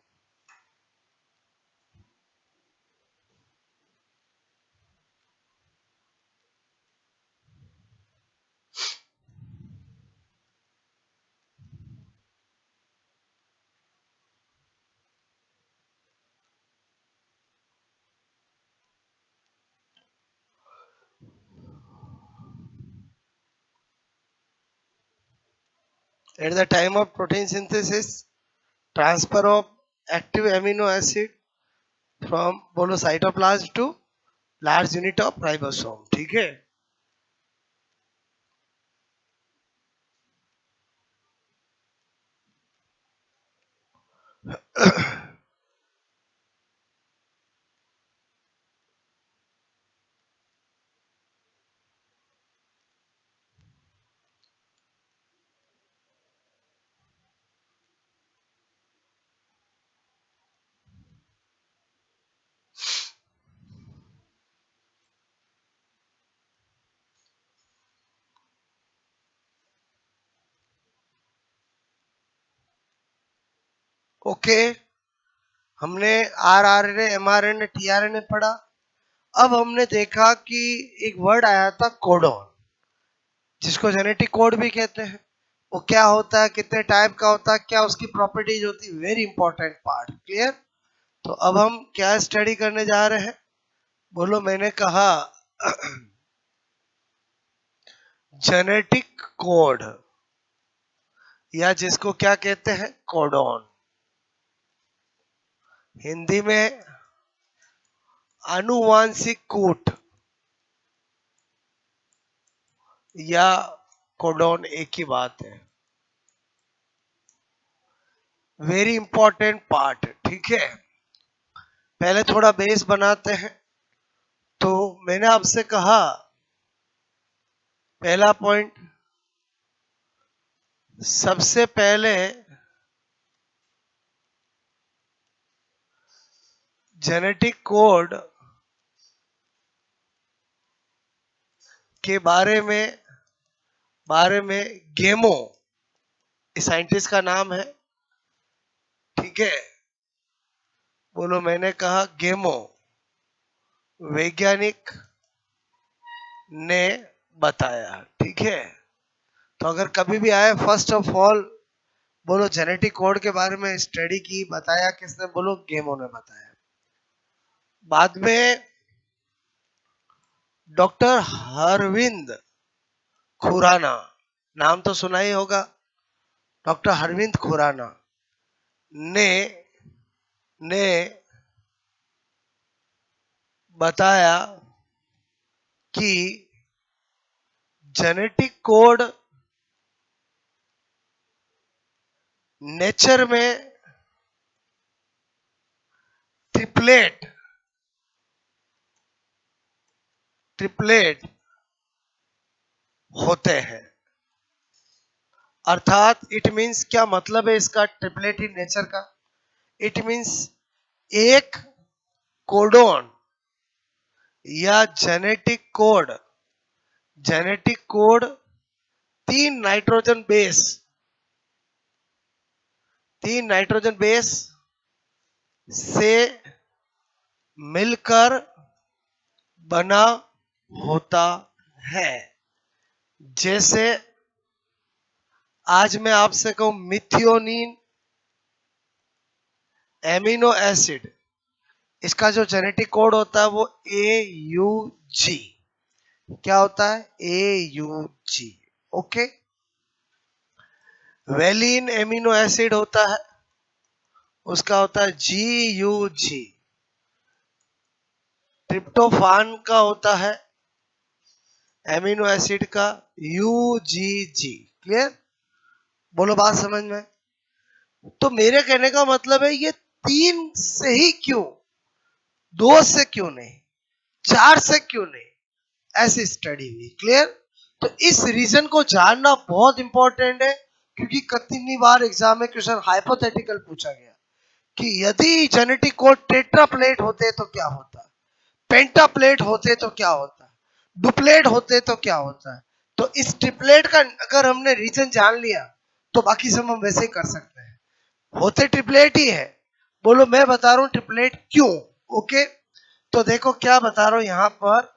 Speaker 1: At the time of protein synthesis, transfer of active amino acid from बोलो cytoplasm to large unit of ribosome। ठीक है। ओके। हमने आरआरएनए, एमआरएनए, टीआरएनए पढ़ा। अब हमने देखा कि एक वर्ड आया था कोडोन, जिसको जेनेटिक कोड भी कहते हैं। वो क्या होता है, कितने टाइप का होता है, क्या उसकी प्रॉपर्टीज होती है, वेरी इंपॉर्टेंट पार्ट। क्लियर? तो अब हम क्या स्टडी करने जा रहे हैं? बोलो। मैंने कहा जेनेटिक कोड, या जिसको क्या कहते हैं, कोडोन। हिंदी में आनुवांशिक कूट या कोडोन एक ही बात है। Very important part. ठीक है। पहले थोड़ा बेस बनाते हैं। तो मैंने आपसे कहा, पहला पॉइंट, सबसे पहले जेनेटिक कोड के बारे में गेमो, इस साइंटिस्ट का नाम है। ठीक है। बोलो। मैंने कहा गेमो, वैज्ञानिक ने बताया। ठीक है, तो अगर कभी भी आए, फर्स्ट ऑफ ऑल बोलो जेनेटिक कोड के बारे में स्टडी की, बताया किसने, बोलो गेमो ने बताया। बाद में डॉक्टर हरविंद खुराना, नाम तो सुना ही होगा, डॉक्टर हरविंद खुराना ने ने बताया कि जेनेटिक कोड नेचर में ट्रिपलेट ट्रिपलेट होते हैं। अर्थात इट मींस, क्या मतलब है इसका ट्रिपलेट इन नेचर का? इट मींस एक कोडोन या जेनेटिक कोड तीन नाइट्रोजन बेस से मिलकर बना होता है। जैसे आज मैं आपसे कहूं मिथियोनिन एमिनो एसिड, इसका जो जेनेटिक कोड होता है वो AUG, क्या होता है? AUG। Okay. Valine amino acid होता है, उसका होता है GUG। ट्रिप्टोफान का होता है एमिनो एसिड का UGG। क्लियर? बोलो बात समझ में? तो मेरे कहने का मतलब है ये तीन से ही क्यों, दो से क्यों नहीं, चार से क्यों नहीं, ऐसी स्टडी हुई। क्लियर? तो इस रीजन को जानना बहुत इंपॉर्टेंट है, क्योंकि कितनी बार एग्जाम में क्वेश्चन हाइपोथेटिकल पूछा गया कि यदि जेनेटिक कोड टेट्राप्लेट होते तो क्या होता, पेंटाप्लेट होते तो क्या होता, डुप्लेट होते तो क्या होता है। तो इस ट्रिपलेट का अगर हमने रीजन जान लिया तो बाकी सब हम वैसे ही कर सकते हैं। होते ट्रिपलेट ही है, बोलो मैं बता रहा हूं ट्रिपलेट क्यों। ओके, तो देखो क्या बता रहा हूं यहां पर।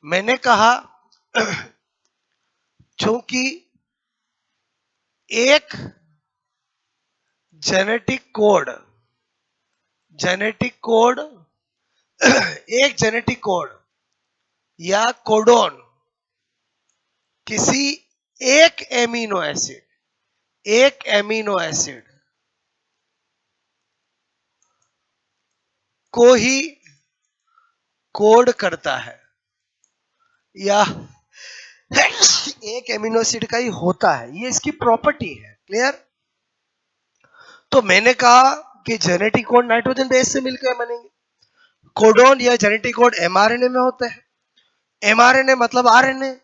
Speaker 1: मैंने कहा चूंकि एक जेनेटिक कोड जेनेटिक कोड एक जेनेटिक कोड या कोडोन किसी एक एमिनो एसिड को ही कोड करता है, या एक एमिनो एसिड का ही होता है, ये इसकी प्रॉपर्टी है। क्लियर? तो मैंने कहा कि जेनेटिक कोड नाइट्रोजन बेस से मिलकर बनेंगे। कोडोन या जेनेटिक कोड एमआरएनए में होते हैं। एमआरएनए मतलब आरएनए,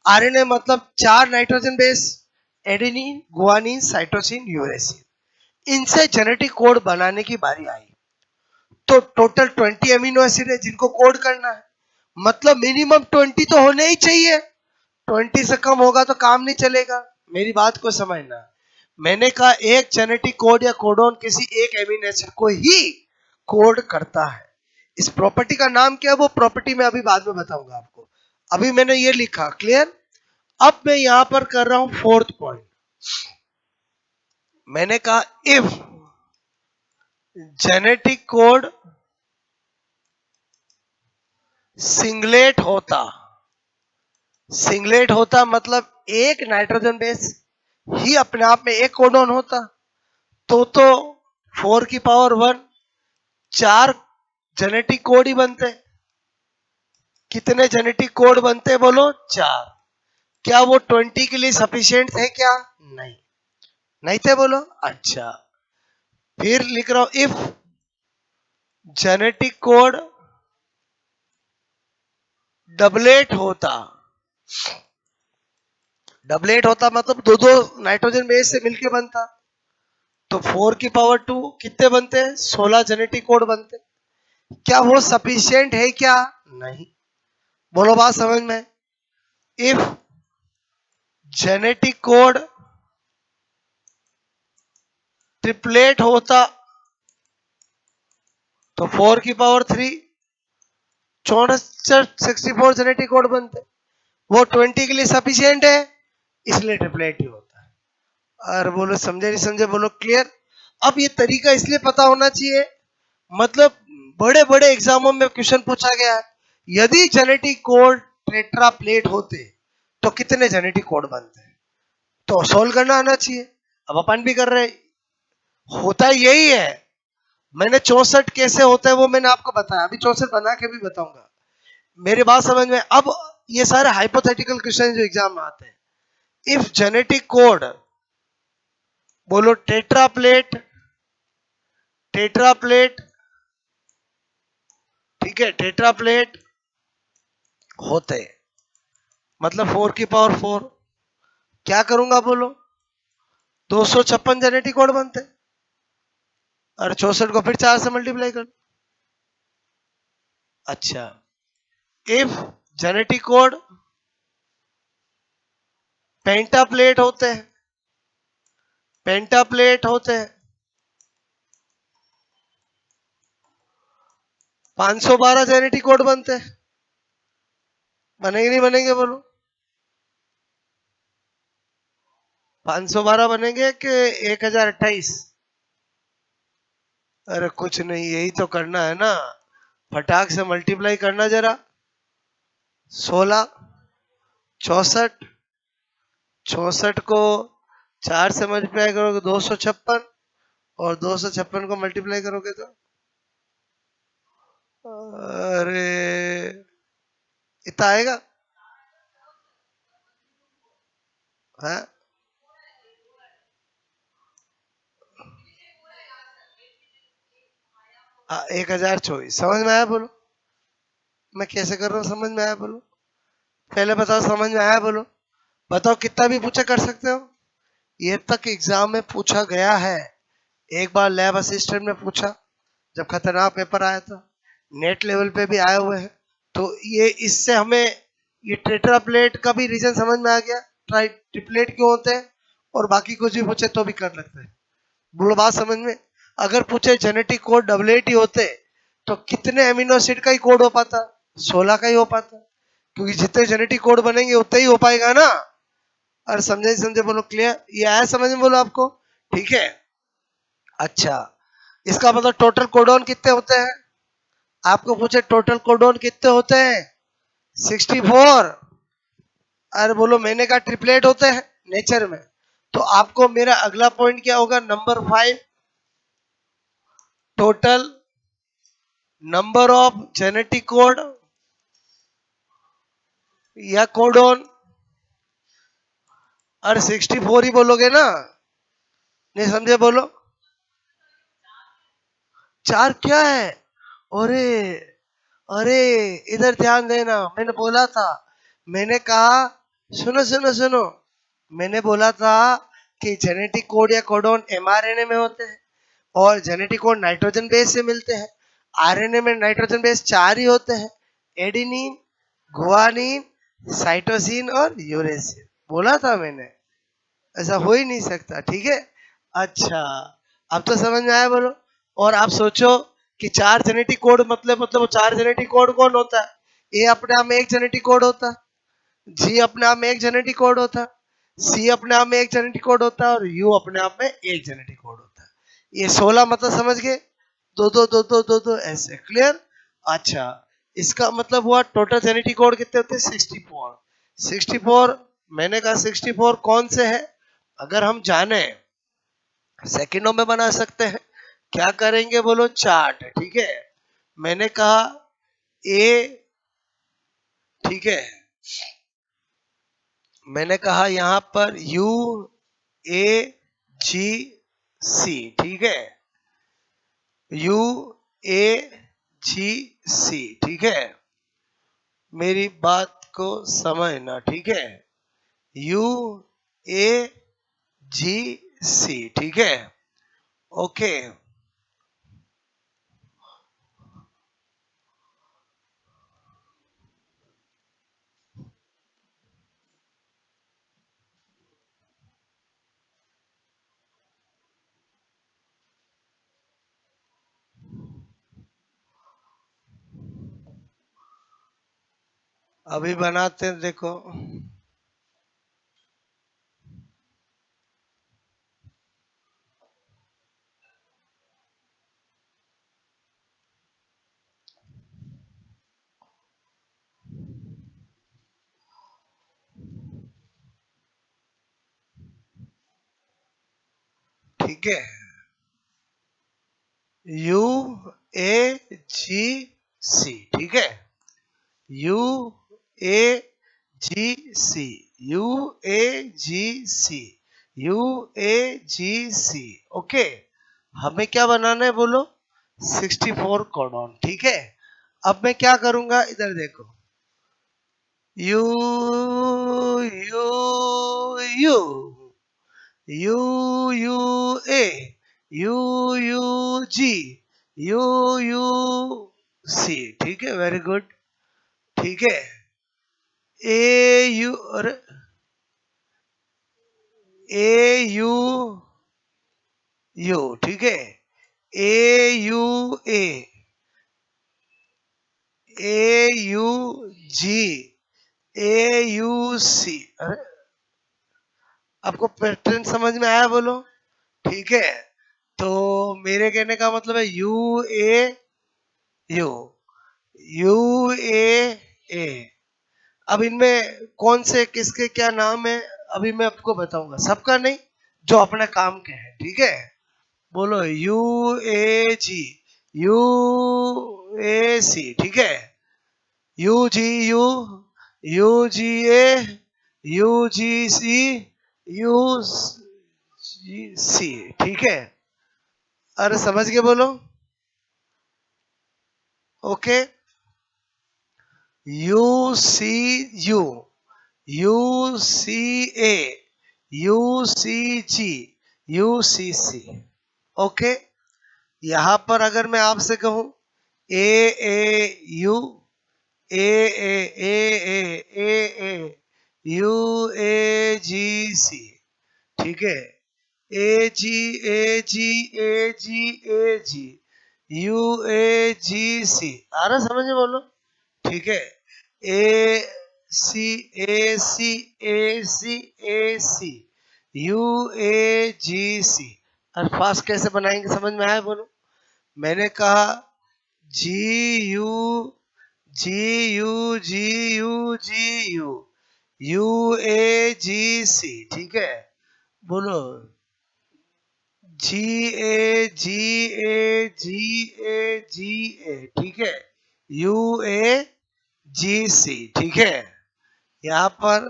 Speaker 1: आरएनए मतलब चार nitrogen base, adenine, guanine, cytosine, यूरेसिन। इनसे जेनेटिक कोड बनाने की बारी आई। तो टोटल 20 एमिनो एसिड है जिनको कोड करना है, मतलब मिनिमम 20 तो होने ही चाहिए। 20 से कम होगा तो काम नहीं चलेगा। मेरी बात को समझना। मैंने कहा एक जेनेटिक कोड या कोडोन किसी एक एमिनो एसिड को ही कोड करता है। इस प्रॉपर्टी का नाम क्या है, वो प्रॉपर्टी मैं अभी बाद में बताऊंगा आपको। अभी मैंने ये लिखा। क्लियर? अब मैं यहां पर कर रहा हूं फोर्थ पॉइंट। मैंने कहा इफ जेनेटिक कोड सिंगलेट होता मतलब एक नाइट्रोजन बेस ही अपने आप में एक कोडोन होता, तो 4 की पावर 1 चार जेनेटिक कोड ही बनते। कितने जेनेटिक कोड बनते बोलो? 4। क्या वो 20 के लिए सफिशिएंट थे क्या? नहीं, नहीं थे बोलो। अच्छा, फिर लिख रहा हूं इफ जेनेटिक कोड डबलेट होता, डबलेट होता मतलब दो दो नाइट्रोजन बेस से मिलके बनता, तो 4 की पावर 2 कितने बनते? 16 जेनेटिक कोड बनते। क्या वो सफिशिएंट है क्या? नहीं। बोलो बात समझ में? इफ जेनेटिक कोड ट्रिपलेट होता तो 4 की पावर 3 64 64 जेनेटिक कोड बनते हैं, वो 20 के लिए सफिशियंट है, इसलिए ट्रिपलेट ही होता है। और बोलो समझे नहीं समझे, बोलो क्लियर। अब ये तरीका इसलिए पता होना चाहिए, मतलब बड़े बड़े एग्जामों में क्वेश्चन पूछा गया है, यदि जेनेटिक कोड टेट्रा प्लेट होते तो कितने जेनेटिक कोड बनते, तो सोल्व करना आना चाहिए। अब अपन भी कर रहे हैं, होता यही है। मैंने 64 कैसे होता है वो मैंने आपको बताया, अभी 64 बना के भी बताऊंगा। मेरी बात समझ में। अब ये सारे हाइपोथेटिकल क्वेश्चन जो एग्जाम में आते हैं, इफ जेनेटिक कोड, बोलो टेट्रा प्लेट, टेट्रा प्लेट, ठीक है, टेट्रा प्लेट होते मतलब 4 की पावर 4, क्या करूंगा बोलो, 256 जेनेटिक कोड बनते, और 64 को फिर 4 से मल्टीप्लाई कर। अच्छा, इफ जेनेटिक कोड पेंटाप्लेट होते हैं, पेंटाप्लेट होते हैं, 512 जेनेटिक कोड बनते हैं, बनेंगे नहीं बनेंगे बोलो, 512 बनेंगे कि 1028? अरे कुछ नहीं, यही तो करना है ना, फटाक से मल्टीप्लाई करना जरा। 16, 64, 64 को 4 से मल्टीप्लाई करोगे 256, और 256 को मल्टीप्लाई करोगे तो, अरे इतना आएगा है। 1024 समझ में आया बोलो, मैं कैसे कर रहा हूँ समझ में आया बोलो, पहले बताओ समझ में आया बोलो, बताओ कितना भी पूछा कर सकते हो, ये तक एग्जाम में पूछा गया है। एक बार लैब असिस्टेंट में पूछा, जब खतरनाक पेपर आया था, नेट लेवल पे भी आए हुए हैं। तो ये इससे हमें ये टेट्रा प्लेट का भी रीजन समझ में आ गया, ट्राई ट्रिपलेट क्यों होते हैं, और बाकी कुछ भी पूछे तो भी कर लगते हैं। बोलो बात समझ में। अगर पूछे जेनेटिक कोड डबल एट ही होते तो कितने एमिनो एसिड का ही कोड हो पाता, 16 का ही हो पाता, क्योंकि जितने जेनेटिक कोड बनेंगे उतने ही हो पाएगा ना। और समझे समझे बोलो क्लियर, ये आया समझ में बोलो आपको, ठीक है। अच्छा, इसका मतलब टोटल कोडोन कितने होते हैं, आपको पूछे टोटल कोडोन कितने होते हैं, 64। अरे बोलो मैंने कहा ट्रिपलेट होते हैं नेचर में, तो आपको मेरा अगला पॉइंट क्या होगा, number 5, total number of genetic code या कोडोन, और 64 ही बोलोगे ना, नहीं समझे बोलो, 4 क्या है, अरे अरे इधर ध्यान देना, मैंने बोला था, मैंने कहा, सुनो सुनो सुनो, मैंने बोला था कि जेनेटिक कोड या कोडोन एमआरएनए में होते हैं, और जेनेटिक कोड नाइट्रोजन बेस से मिलते हैं। आरएनए में नाइट्रोजन बेस 4 ही होते हैं, एडेनिन, गुआनिन, साइटोसिन और यूरेसिल, बोला था मैंने, ऐसा हो ही नहीं सकता, ठीक है। अच्छा, अब तो समझ में आया बोलो। और आप सोचो कि 4 जेनेटिक कोड मतलब वो 4 जेनेटिक कोड कौन होता है, ए अपने आप में एक जेनेटिक कोड होता, जी अपने आप में एक जेनेटिक कोड होता, सी अपने आप में एक जेनेटिक कोड होता है, और यू अपने आप में एक जेनेटिक कोड होता है। ये 16 मतलब समझ गए, दो दो दो दो दो दो ऐसे, क्लियर। अच्छा, इसका मतलब हुआ टोटल जेनेटिक कोड कितने होते हैं, 64। 64, मैंने कहा 64 कौन से है, अगर हम जाने सेकंडों में बना सकते हैं, क्या करेंगे बोलो, चार्ट, ठीक है। मैंने कहा ए, ठीक है, मैंने कहा यहां पर यू ए जी सी, ठीक है, यू ए जी सी, ठीक है, मेरी बात को समझना, ठीक है, यू ए जी सी, ठीक है, ओके। अभी बनाते हैं, देखो। ठीक है, यू ए जी सी, ठीक है, U A G C, U A G C, U A G C. Okay, हमें क्या बनाना है बोलो? 64 कोडॉन, ठीक है। अब मैं क्या करूंगा, इधर देखो, U U U U U A, U U G, U U C, ठीक है, वेरी गुड। ठीक है, ए यू, अरे ए यू यू, ठीक है, A U A, A U G, A U C. अरे, आपको पैटर्न समझ में आया बोलो? ठीक है, तो मेरे कहने का मतलब है U A U, U A ए। अब इनमें कौन से किसके क्या नाम है, अभी मैं आपको बताऊंगा, सबका नहीं, जो अपने काम के हैं, ठीक है। बोलो you A ji, U A C, ठीक है, U G U, U G A, U G C, U G C, ठीक है। अरे समझ के बोलो। Okay, U C U, U C A, U C G, U C C. Okay, यहां पर अगर मैं आपसे कहूं ए A U, A A A A A A, U A G C, ठीक है, ए जी ए जी ए जी ए जी, यू ए जी सी। आ रहा समझ में बोलो? ठीक है, ए सी ए सी ए सी ए सी, यू ए जी सी। अल्फाज कैसे बनाएंगे समझ में आया बोलो? मैंने कहा G U G U G U G U, U A G C, ठीक है। बोलो जी ए जी ए जी ए जी ए, ठीक है, यू ए जी सी, ठीक है। यहाँ पर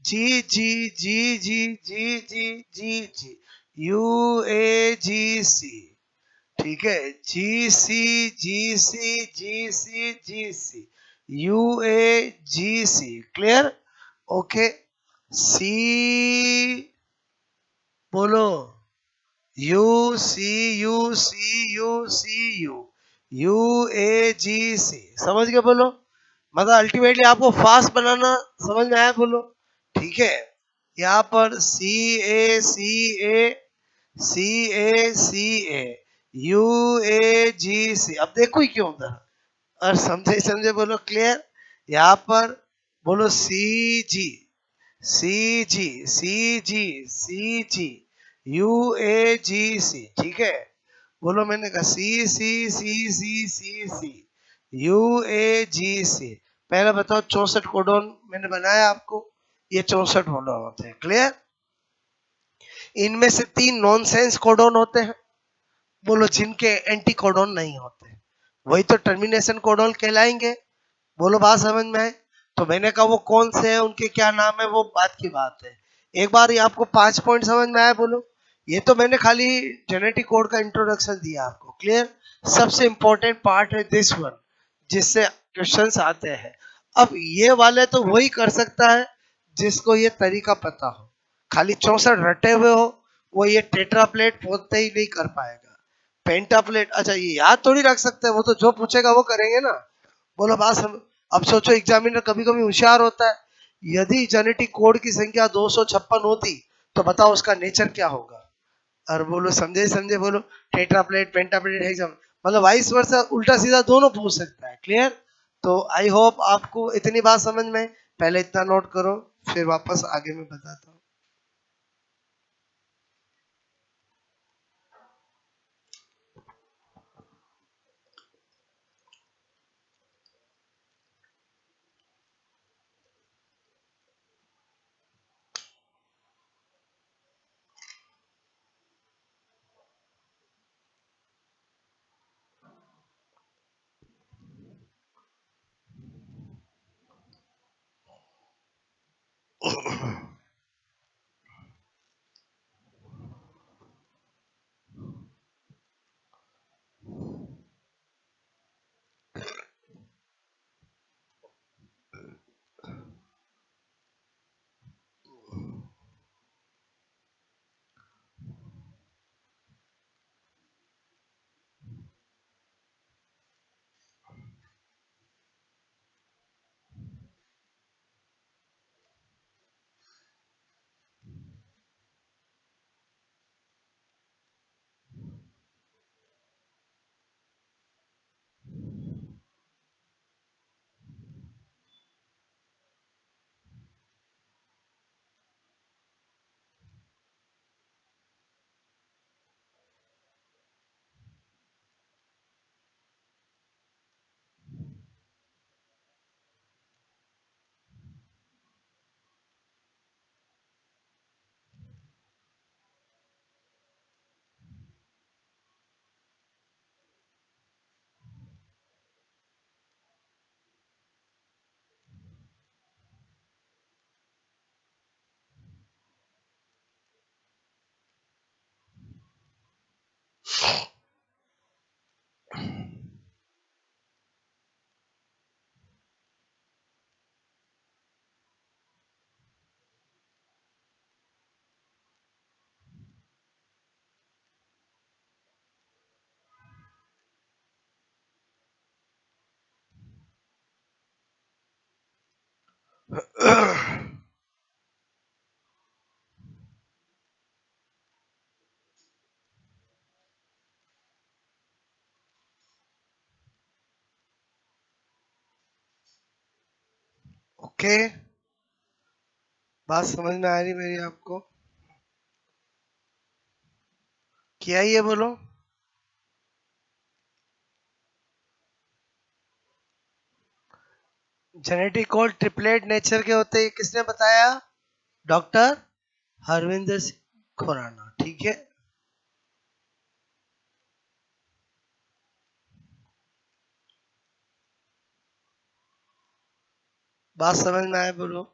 Speaker 1: जी जी जी जी जी जी जी जी, यू ए जी सी, ठीक है, G C G C G C G C, U A G C, clear? Okay, C, बोलो U C U C U C U, U A G C, समझ के बोलो? मतलब अल्टीमेटली आपको fast बनाना समझ में आया बोलो? ठीक है, यहाँ पर सी ए सी ए, सी ए सी ए, यू ए जी सी। अब देखो ही क्यों उधर, और समझे समझे बोलो, क्लियर? यहाँ पर बोलो सी G, C G C G C G, you A G C, ठीक है। बोलो, मैंने कहा सी सी सी सी सी सी, यू ए जी सी। पहले बताओ 64 कोडोन मैंने बनाया आपको, ये 64 कोडोन होते हैं, क्लियर? इनमें से 3 नॉनसेंस कोडोन होते हैं, बोलो, जिनके एंटी कोडोन नहीं होते, वही तो टर्मिनेशन कोडोन कहलाएंगे। बोलो, बात समझ में आए? तो मैंने कहा वो कौन से हैं, उनके क्या नाम है, वो बात की बात है। एक बार ये आपको 5 पॉइंट समझ में आया बोलो? ये तो मैंने खाली जेनेटिक कोड का इंट्रोडक्शन दिया आपको, क्लियर? सबसे इंपॉर्टेंट पार्ट है दिस वन, जिससे क्वेश्चंस आते हैं। अब ये वाले तो वही कर सकता है जिसको ये तरीका पता हो, खाली 64 रटे हुए हो, वो ये टेट्रा प्लेट पोतते ही नहीं कर पाएगा। पेंटा प्लेट, अच्छा ये याद थोड़ी रख सकते हैं, वो तो जो पूछेगा वो करेंगे ना। बोलो, बात समझ? अब सोचो, एग्जामिनर कभी कभी होशियार होता है, यदि जेनेटिक कोड की संख्या 256 होती तो बताओ उसका नेचर क्या होगा। और बोलो, समझे समझे बोलो? टेट्राप्लेट पेंटाप्लेट एग्जाम, मतलब वाइस वर्सा, उल्टा सीधा दोनों पूछ सकता है, क्लियर? तो आई होप आपको इतनी बात समझ में, पहले इतना नोट करो, फिर वापस आगे मैं बताता हूँ। ओके, बात समझ में आ रही मेरी आपको? क्या ये बोलो? जेनेटिक कोड ट्रिपलेट नेचर के होते हैं, किसने बताया? डॉक्टर हरविंदर सिंह खुराना, ठीक है। बात समझ में आए बोलो?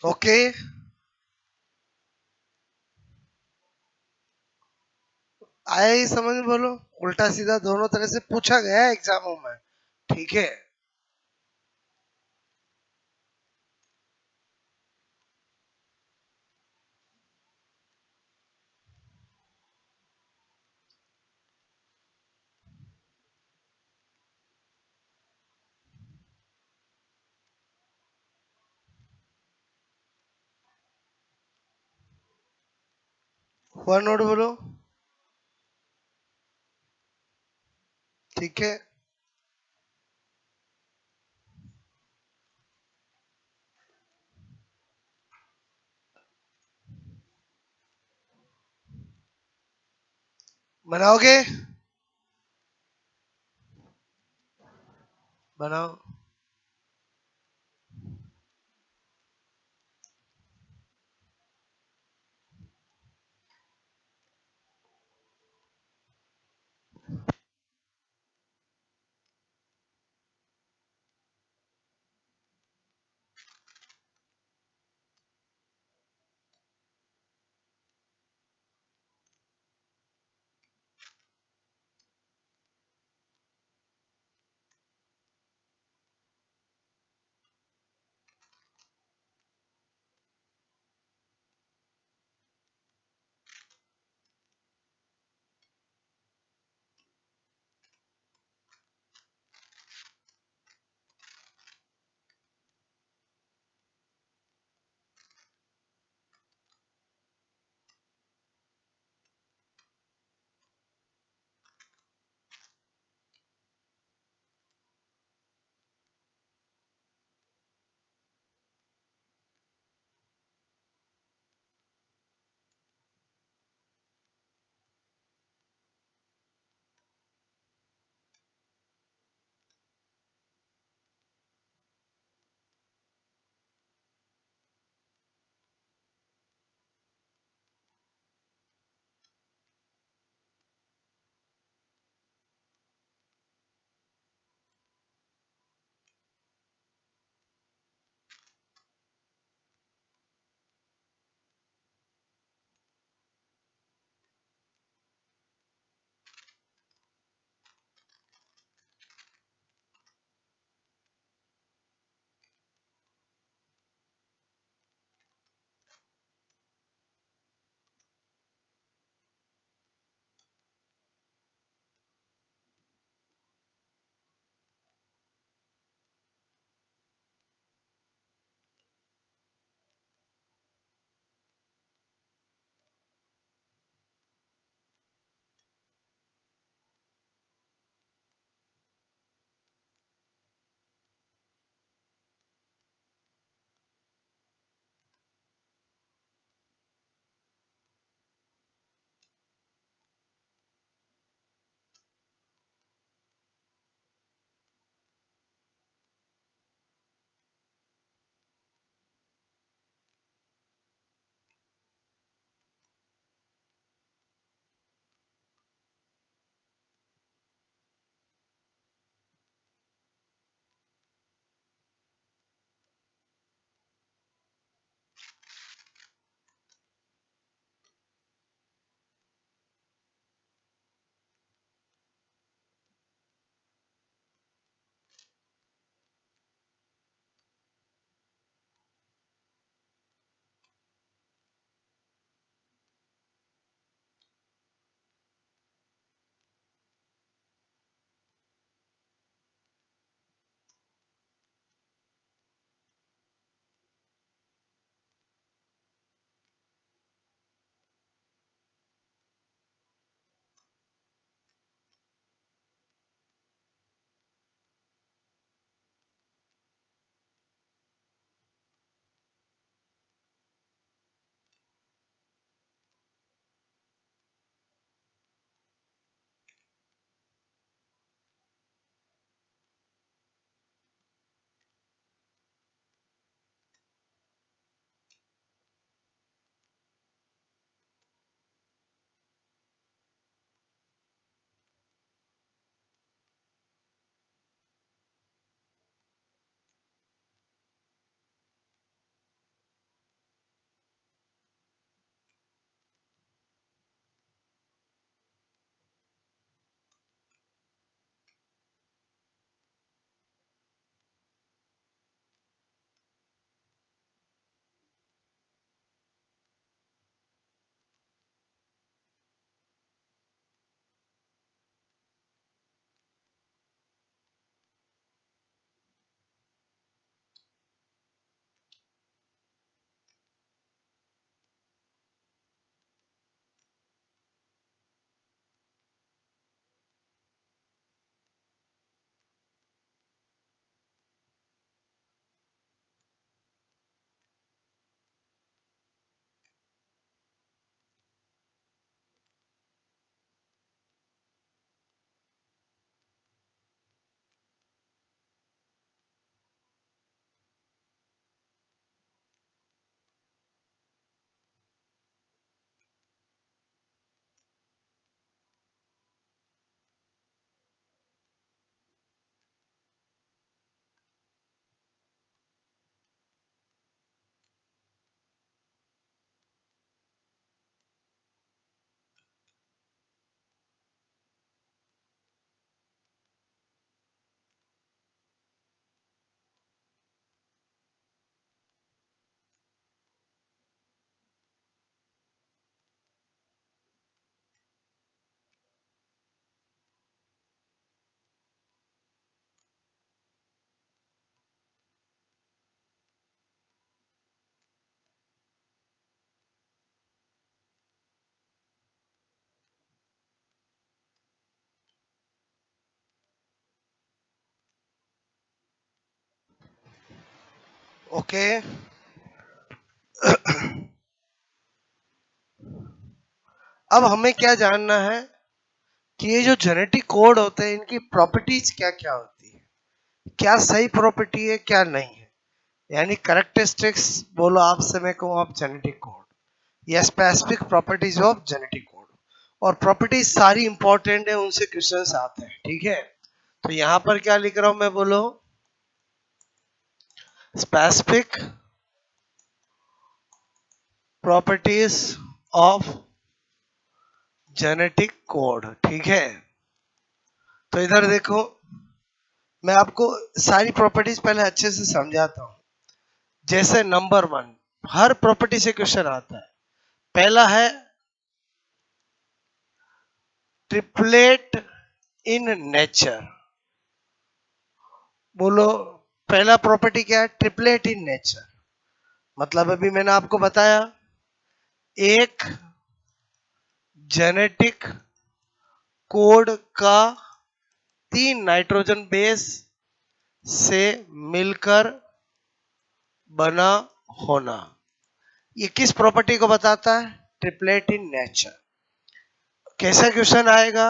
Speaker 1: ओके, आया ही समझ में? बोलो, उल्टा सीधा दोनों तरह से पूछा गया है एग्जामों में। ठीक है, वन वर्ड बोलो। ठीक है, बनाओगे? बनाओ। ओके, अब हमें क्या जानना है कि ये जो जेनेटिक कोड होते हैं इनकी प्रॉपर्टीज क्या क्या होती है, क्या सही प्रॉपर्टी है क्या नहीं है, यानी करेक्टरिस्टिक्स बोलो आपसे मैं कहूँ आप जेनेटिक कोड या specific properties of genetic code. और प्रॉपर्टीज सारी इंपॉर्टेंट है, उनसे क्वेश्चंस आते हैं, ठीक है। तो यहां पर क्या लिख रहा हूं मैं, बोलो specific properties of genetic code, ठीक है। तो इधर देखो, मैं आपको सारी प्रॉपर्टीज पहले अच्छे से समझाता हूं। जैसे नंबर 1, हर प्रॉपर्टी से क्वेश्चन आता है। पहला है ट्रिपलेट इन नेचर। बोलो पहला प्रॉपर्टी क्या है, ट्रिपलेट इन नेचर। मतलब अभी मैंने आपको बताया एक जेनेटिक कोड का 3 नाइट्रोजन बेस से मिलकर बना होना, ये किस प्रॉपर्टी को बताता है, ट्रिपलेट इन नेचर। कैसा क्वेश्चन आएगा,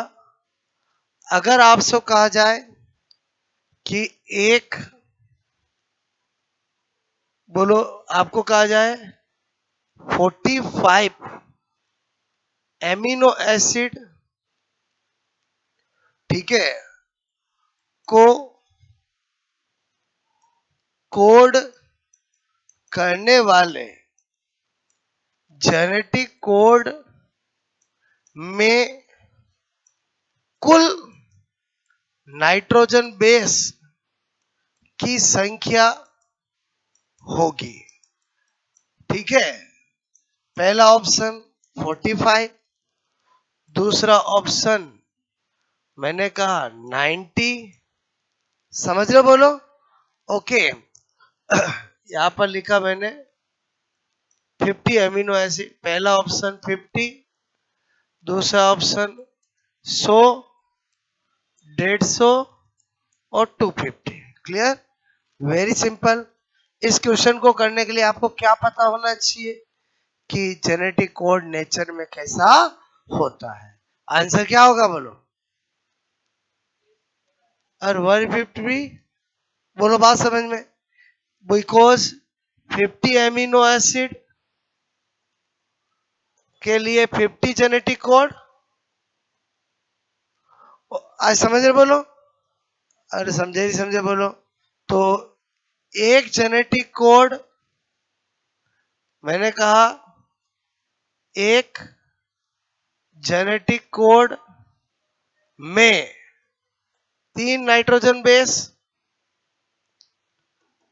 Speaker 1: अगर आपसे कहा जाए कि एक, बोलो आपको कहा जाए 45 एमिनो एसिड, ठीक है, को कोड करने वाले जेनेटिक कोड में कुल नाइट्रोजन बेस की संख्या होगी, ठीक है। पहला ऑप्शन 45, दूसरा ऑप्शन मैंने कहा 90, समझ रहे हो, बोलो ओके। यहां पर लिखा मैंने 50 एमिनो एसिड, पहला ऑप्शन 50, दूसरा ऑप्शन 100, 150 और 250। Clear, very simple. इस क्वेश्चन को करने के लिए आपको क्या पता होना चाहिए कि जेनेटिक कोड नेचर में कैसा होता है। आंसर क्या होगा बोलो, और 150, बोलो बात समझ में, बिकॉज 50 एमिनो एसिड के लिए 50 जेनेटिक कोड। आज समझ रहे, बोलो, अरे समझे नहीं समझे बोलो। तो एक जेनेटिक कोड, मैंने कहा एक जेनेटिक कोड में 3 नाइट्रोजन बेस,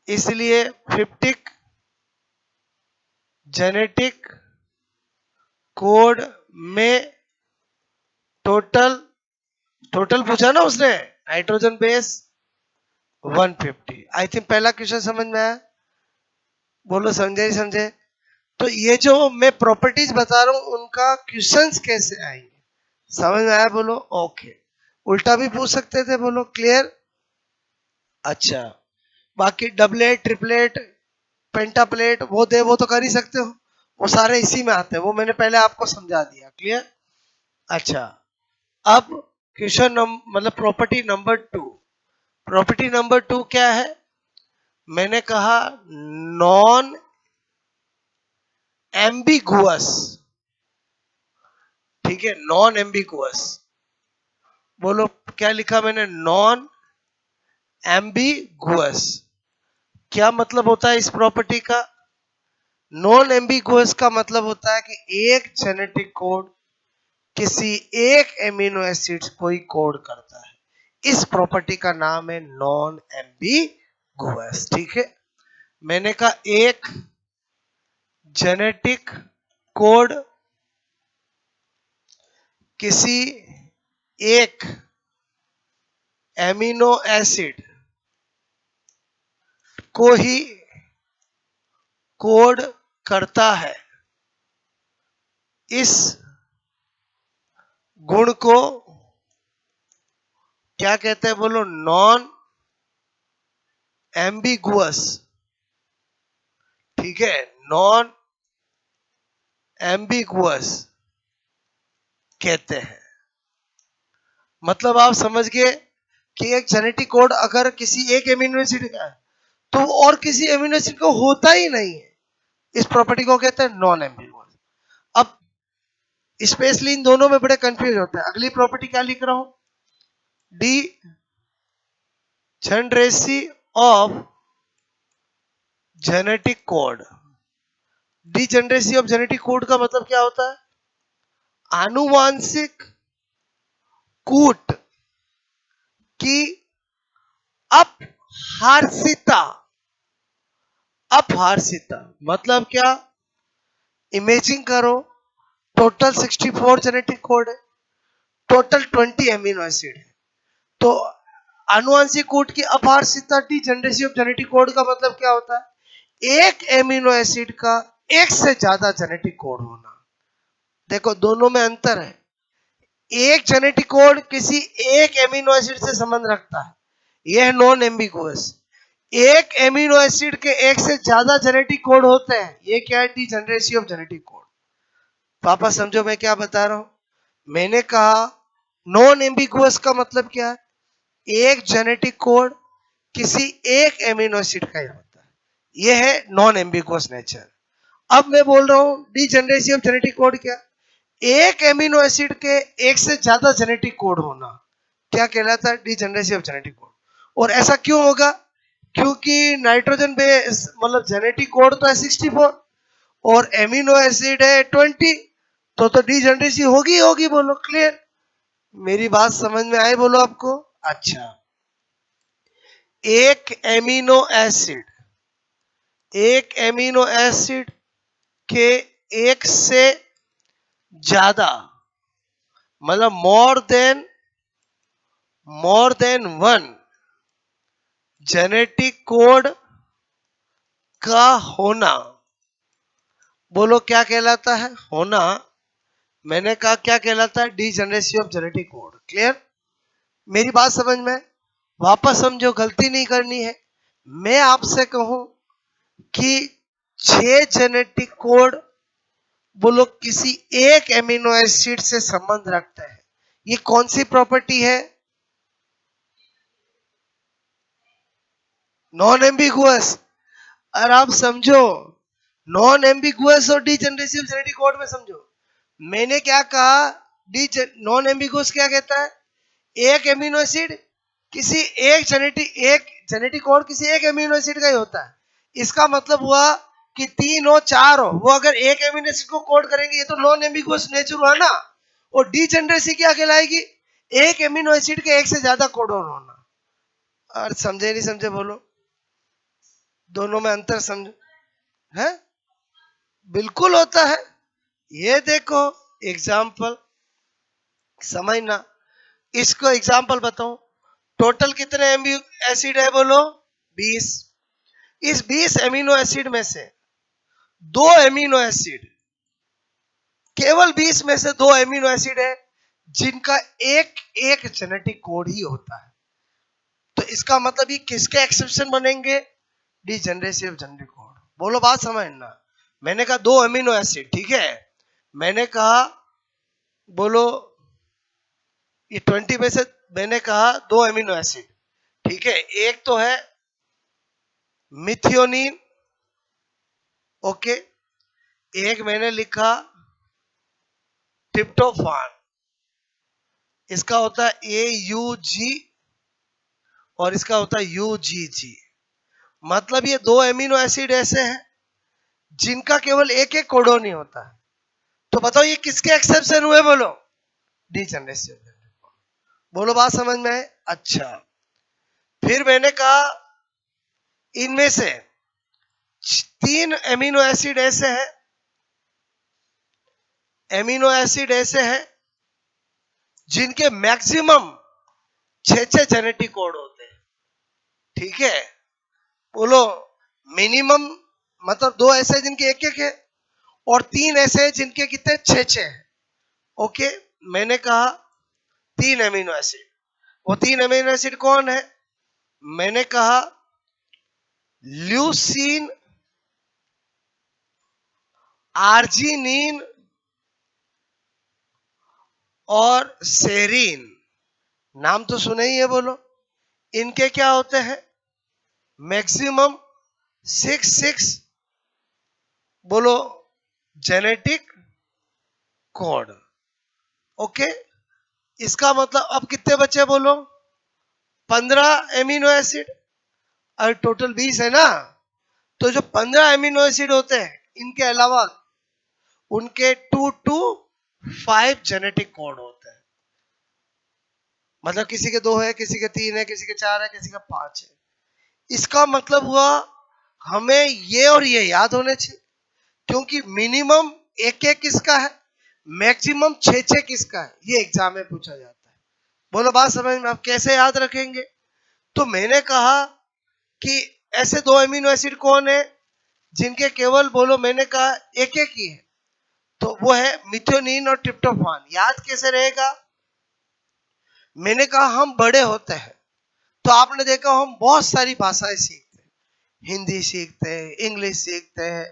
Speaker 1: इसलिए 50 जेनेटिक कोड में टोटल, टोटल पूछा ना उसने, नाइट्रोजन बेस 150। आई थिंक पहला क्वेश्चन समझ में आया, बोलो समझे नहीं समझे। तो ये जो मैं प्रॉपर्टीज बता रहा हूं उनका क्वेश्चंस कैसे आएंगे, समझ में आया, बोलो ओके। उल्टा भी पूछ सकते थे, बोलो क्लियर। अच्छा, बाकी डबलेट ट्रिपलेट पेंटाप्लेट वो दे, वो तो कर ही सकते हो, वो सारे इसी में आते हैं, वो मैंने पहले आपको समझा दिया, क्लियर। अच्छा, अब क्वेश्चन मतलब प्रॉपर्टी नंबर 2। प्रॉपर्टी नंबर 2 क्या है, मैंने कहा नॉन एम्बिगुअस, ठीक है, नॉन एम्बिगुअस। बोलो क्या लिखा मैंने, नॉन एम्बिगुअस। क्या मतलब होता है इस प्रॉपर्टी का, नॉन एम्बिगुअस का मतलब होता है कि एक जेनेटिक कोड किसी एक एमिनो एसिड को ही कोड करता है, इस प्रॉपर्टी का नाम है नॉन एम्बिगुअस, ठीक है। मैंने कहा एक जेनेटिक कोड किसी एक एमिनो एसिड को ही कोड करता है, इस गुण को क्या कहते हैं, बोलो नॉन एम्बिगुअस ठीक है, नॉन एम्बिगुअस कहते हैं। मतलब आप समझ गए कि एक जेनेटिक कोड अगर किसी एक एमिनो एसिड का है तो और किसी एमिनो एसिड को होता ही नहीं है, इस प्रॉपर्टी को कहते हैं नॉन एम्बिगुअस। अब स्पेशली इन दोनों में बड़े कंफ्यूज होते हैं। अगली प्रॉपर्टी क्या लिख रहा हूं, degeneracy of genetic code. Degeneracy of genetic code का मतलब क्या होता है, आनुवांशिक कूट की अपहार्सिता। अपहार्सिता मतलब क्या, इमेजिन करो, टोटल 64 जेनेटिक कोड है, टोटल 20 एमिनो एसिड है, तो आनुवांशिक कोड की अपहार्सिता डीजेनरेसी ऑफ जेनेटिक कोड का मतलब क्या होता है, एक एमिनो एसिड का एक से ज्यादा जेनेटिक कोड होना। देखो दोनों में अंतर है, एक जेनेटिक कोड किसी एक एमिनो एसिड से संबंध रखता है, यह नॉन एम्बिगुअस। एक एमिनो एसिड के एक से ज्यादा जेनेटिक कोड होते हैं, ये क्या है, डीजेनरेसी ऑफ जेनेटिक कोड। पापा समझो मैं क्या बता रहा हूं, मैंने कहा नॉन एम्बिगुअस का मतलब क्या है, एक जेनेटिक कोड किसी एक एमिनो एसिड का ही होता है, यह है नॉन एम्बिगुअस नेचर। अब मैं बोल रहा हूं डीजेनरेसी ऑफ जेनेटिक कोड क्या, एक एमिनो एसिड के एक से ज्यादा जेनेटिक कोड होना, क्या कहलाता है, डीजेनरेसी ऑफ जेनेटिक कोड। और ऐसा क्यों होगा, क्योंकि नाइट्रोजन बेस मतलब जेनेटिक कोड तो है 64 और एमिनो एसिड है 20, तो डीजेनरेसी होगी होगी, बोलो क्लियर, मेरी बात समझ में आई बोलो आपको। अच्छा, एक एमिनो एसिड, एक एमिनो एसिड के एक से ज्यादा मतलब more than one genetic code का होना, बोलो क्या कहलाता है, होना। मैंने कहा क्या कहलाता है, degeneracy of genetic code. Clear, मेरी बात समझ में, वापस समझो, गलती नहीं करनी है। मैं आपसे कहूं कि 6 जेनेटिक कोड बोलो किसी एक एमिनो एसिड से संबंध रखते हैं, ये कौन सी प्रॉपर्टी है, नॉन एम्बिगुअस। और आप समझो, नॉन एम्बिगुअस और डीजेनरेसिव जेनेटिक कोड में समझो, मैंने क्या कहा, डी नॉन एम्बिगुअस क्या कहता है, एक एमिनो एसिड किसी एक जेनेटिक कोड किसी एक एमिनो एसिड का ही होता है। इसका मतलब हुआ कि 3 हो 4 हो, वो अगर एक एमिनो एसिड को कोड करेंगे, ये तो नॉन एम्बिगुअस नेचर हुआ ना। और डीजेनरेसी क्या कहलाएगी, एक एमिनो एसिड के एक से ज्यादा कोडोन होना। और समझे नहीं समझे बोलो, दोनों में अंतर समझो है, बिल्कुल होता है। ये देखो एग्जाम्पल समझना, इसको एग्जाम्पल बताऊं, टोटल कितने एमिनो एसिड है बोलो, 20। इस 20 एमिनो एसिड में से दो एमिनो एसिड, केवल 20 में से दो एमिनो एसिड है जिनका एक एक जेनेटिक कोड ही होता है। तो इसका मतलब ये किसके एक्सेप्शन बनेंगे, डीजेनरेसिव जेनेटिक कोड। बोलो बात समझना, मैंने कहा दो एमिनो एसिड, ठीक है, मैंने कहा बोलो ये 20 में से मैंने कहा दो एमिनो एसिड, ठीक है, एक तो है मिथियोनिन, ओके, एक मैंने लिखा ट्रिप्टोफान, इसका होता है AUG और इसका होता है UGG। मतलब ये दो एमिनो एसिड ऐसे हैं जिनका केवल एक एक कोडोन ही होता है। तो बताओ ये किसके एक्सेप्शन हुए बोलो, डीजेनरेसिव। बोलो बात समझ में है। अच्छा, फिर मैंने कहा इनमें से 3 एमिनो एसिड ऐसे हैं, एमिनो एसिड ऐसे हैं जिनके मैक्सिमम 6 जेनेटिक कोड होते हैं, ठीक है, बोलो मिनिमम मतलब दो ऐसे जिनके एक एक है और 3 ऐसे जिनके कितने 6 है, ओके। मैंने कहा 3 एमिनो एसिड, वो 3 एमिनो एसिड कौन है, मैंने कहा ल्यूसीन आर्जिनिन और सेरीन, नाम तो सुने ही है, बोलो। इनके क्या होते हैं? मैक्सिमम 6 बोलो जेनेटिक कोड। ओके, इसका मतलब अब कितने बचे बोलो? 15 एमिनो एसिड, और टोटल 20 है ना। तो जो 15 एमिनो एसिड होते हैं, इनके अलावा उनके 2 to 5 जेनेटिक कोड होते हैं। मतलब किसी के 2 है, किसी के 3 है, किसी के 4 है, किसी का 5 है। इसका मतलब हुआ हमें ये और ये याद होने चाहिए, क्योंकि मिनिमम एक एक किसका है, मैक्सिमम 6 किसका है, ये एग्जाम में पूछा जाता है। बोलो बात समझ में? आप कैसे याद रखेंगे? तो मैंने कहा कि ऐसे 2 एमिनो एसिड कौन है जिनके केवल बोलो, मैंने कहा एक एक ही है, तो वो है मिथ्योनिन और ट्रिप्टोफान। याद कैसे रहेगा? मैंने कहा हम बड़े होते हैं तो आपने देखा हम बहुत सारी भाषाएं सीखते हैं, हिंदी सीखते हैं, इंग्लिश सीखते हैं,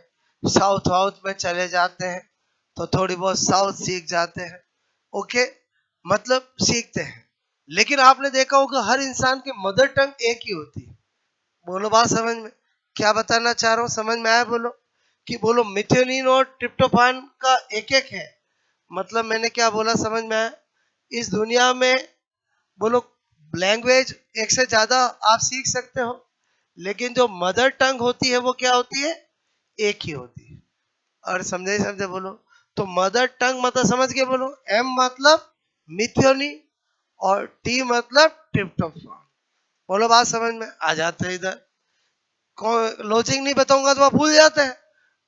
Speaker 1: साउथ वाउथ में चले जाते हैं तो थोड़ी बहुत साउथ सीख जाते हैं। ओके, मतलब सीखते हैं। लेकिन आपने देखा होगा हर इंसान की मदर टंग एक ही होती है। बोलो बात समझ में? क्या बताना चाह रहा हूँ, समझ में आया? बोलो कि बोलो मिथ्योनिन और ट्रिप्टोफान का एक एक है। मतलब मैंने क्या बोला, समझ में आया? इस दुनिया में बोलो लैंग्वेज एक से ज्यादा आप सीख सकते हो, लेकिन जो मदर टंग होती है वो क्या होती है? एक ही होती है। और समझे समझे बोलो। तो मदर टंग मतलब समझ के बोलो, एम मतलब मिथियोनी और टी मतलब ट्रिप्टोफान। बोलो बात समझ में आ जाते है? इधर लॉजिक नहीं बताऊंगा तो आप भूल जाते हैं।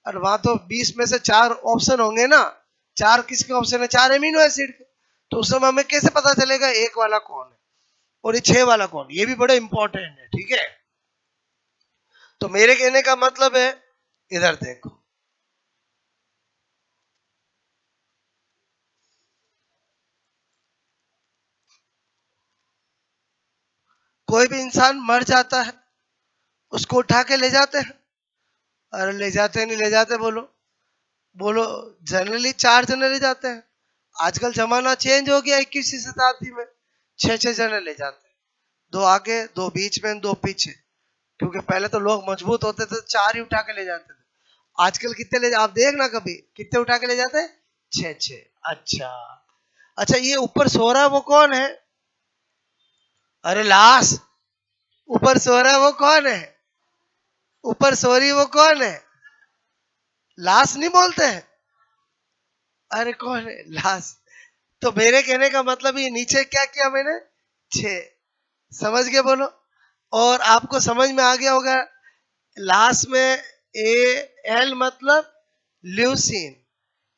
Speaker 1: और वहां तो 20 में से 4 ऑप्शन होंगे ना। 4 किसके ऑप्शन है? 4 एमिनो एसिड के। तो उस समय हमें कैसे पता चलेगा एक वाला कौन है और ये 6 वाला कौन? ये भी बड़ा इंपॉर्टेंट है, ठीक है। तो मेरे कहने का मतलब है, इधर देखो, कोई भी इंसान मर जाता है, उसको उठा के ले जाते हैं। अरे ले जाते नहीं ले जाते बोलो? बोलो जनरली 4 जने ले जाते हैं। आजकल जमाना चेंज हो गया, 21वीं शताब्दी में 6 जने ले जाते हैं। 2 आगे, 2 बीच में, 2 पीछे। क्योंकि पहले तो लोग मजबूत होते थे, 4 ही उठा के ले जाते थे। आजकल कितने ले आप देखना, कभी कितने उठा के ले जाते हैं? 6 6। अच्छा, अच्छा ये ऊपर सो रहा है वो कौन है? अरे लाश। ऊपर सो रहा है वो कौन है? ऊपर सो रही वो कौन है? लाश नहीं बोलते हैं? अरे कौन है लाश? तो मेरे कहने का मतलब ये नीचे क्या किया मैंने? 6। समझ गए बोलो? और आपको समझ में आ गया होगा, लास्ट में ए एल मतलब ल्यूसीन,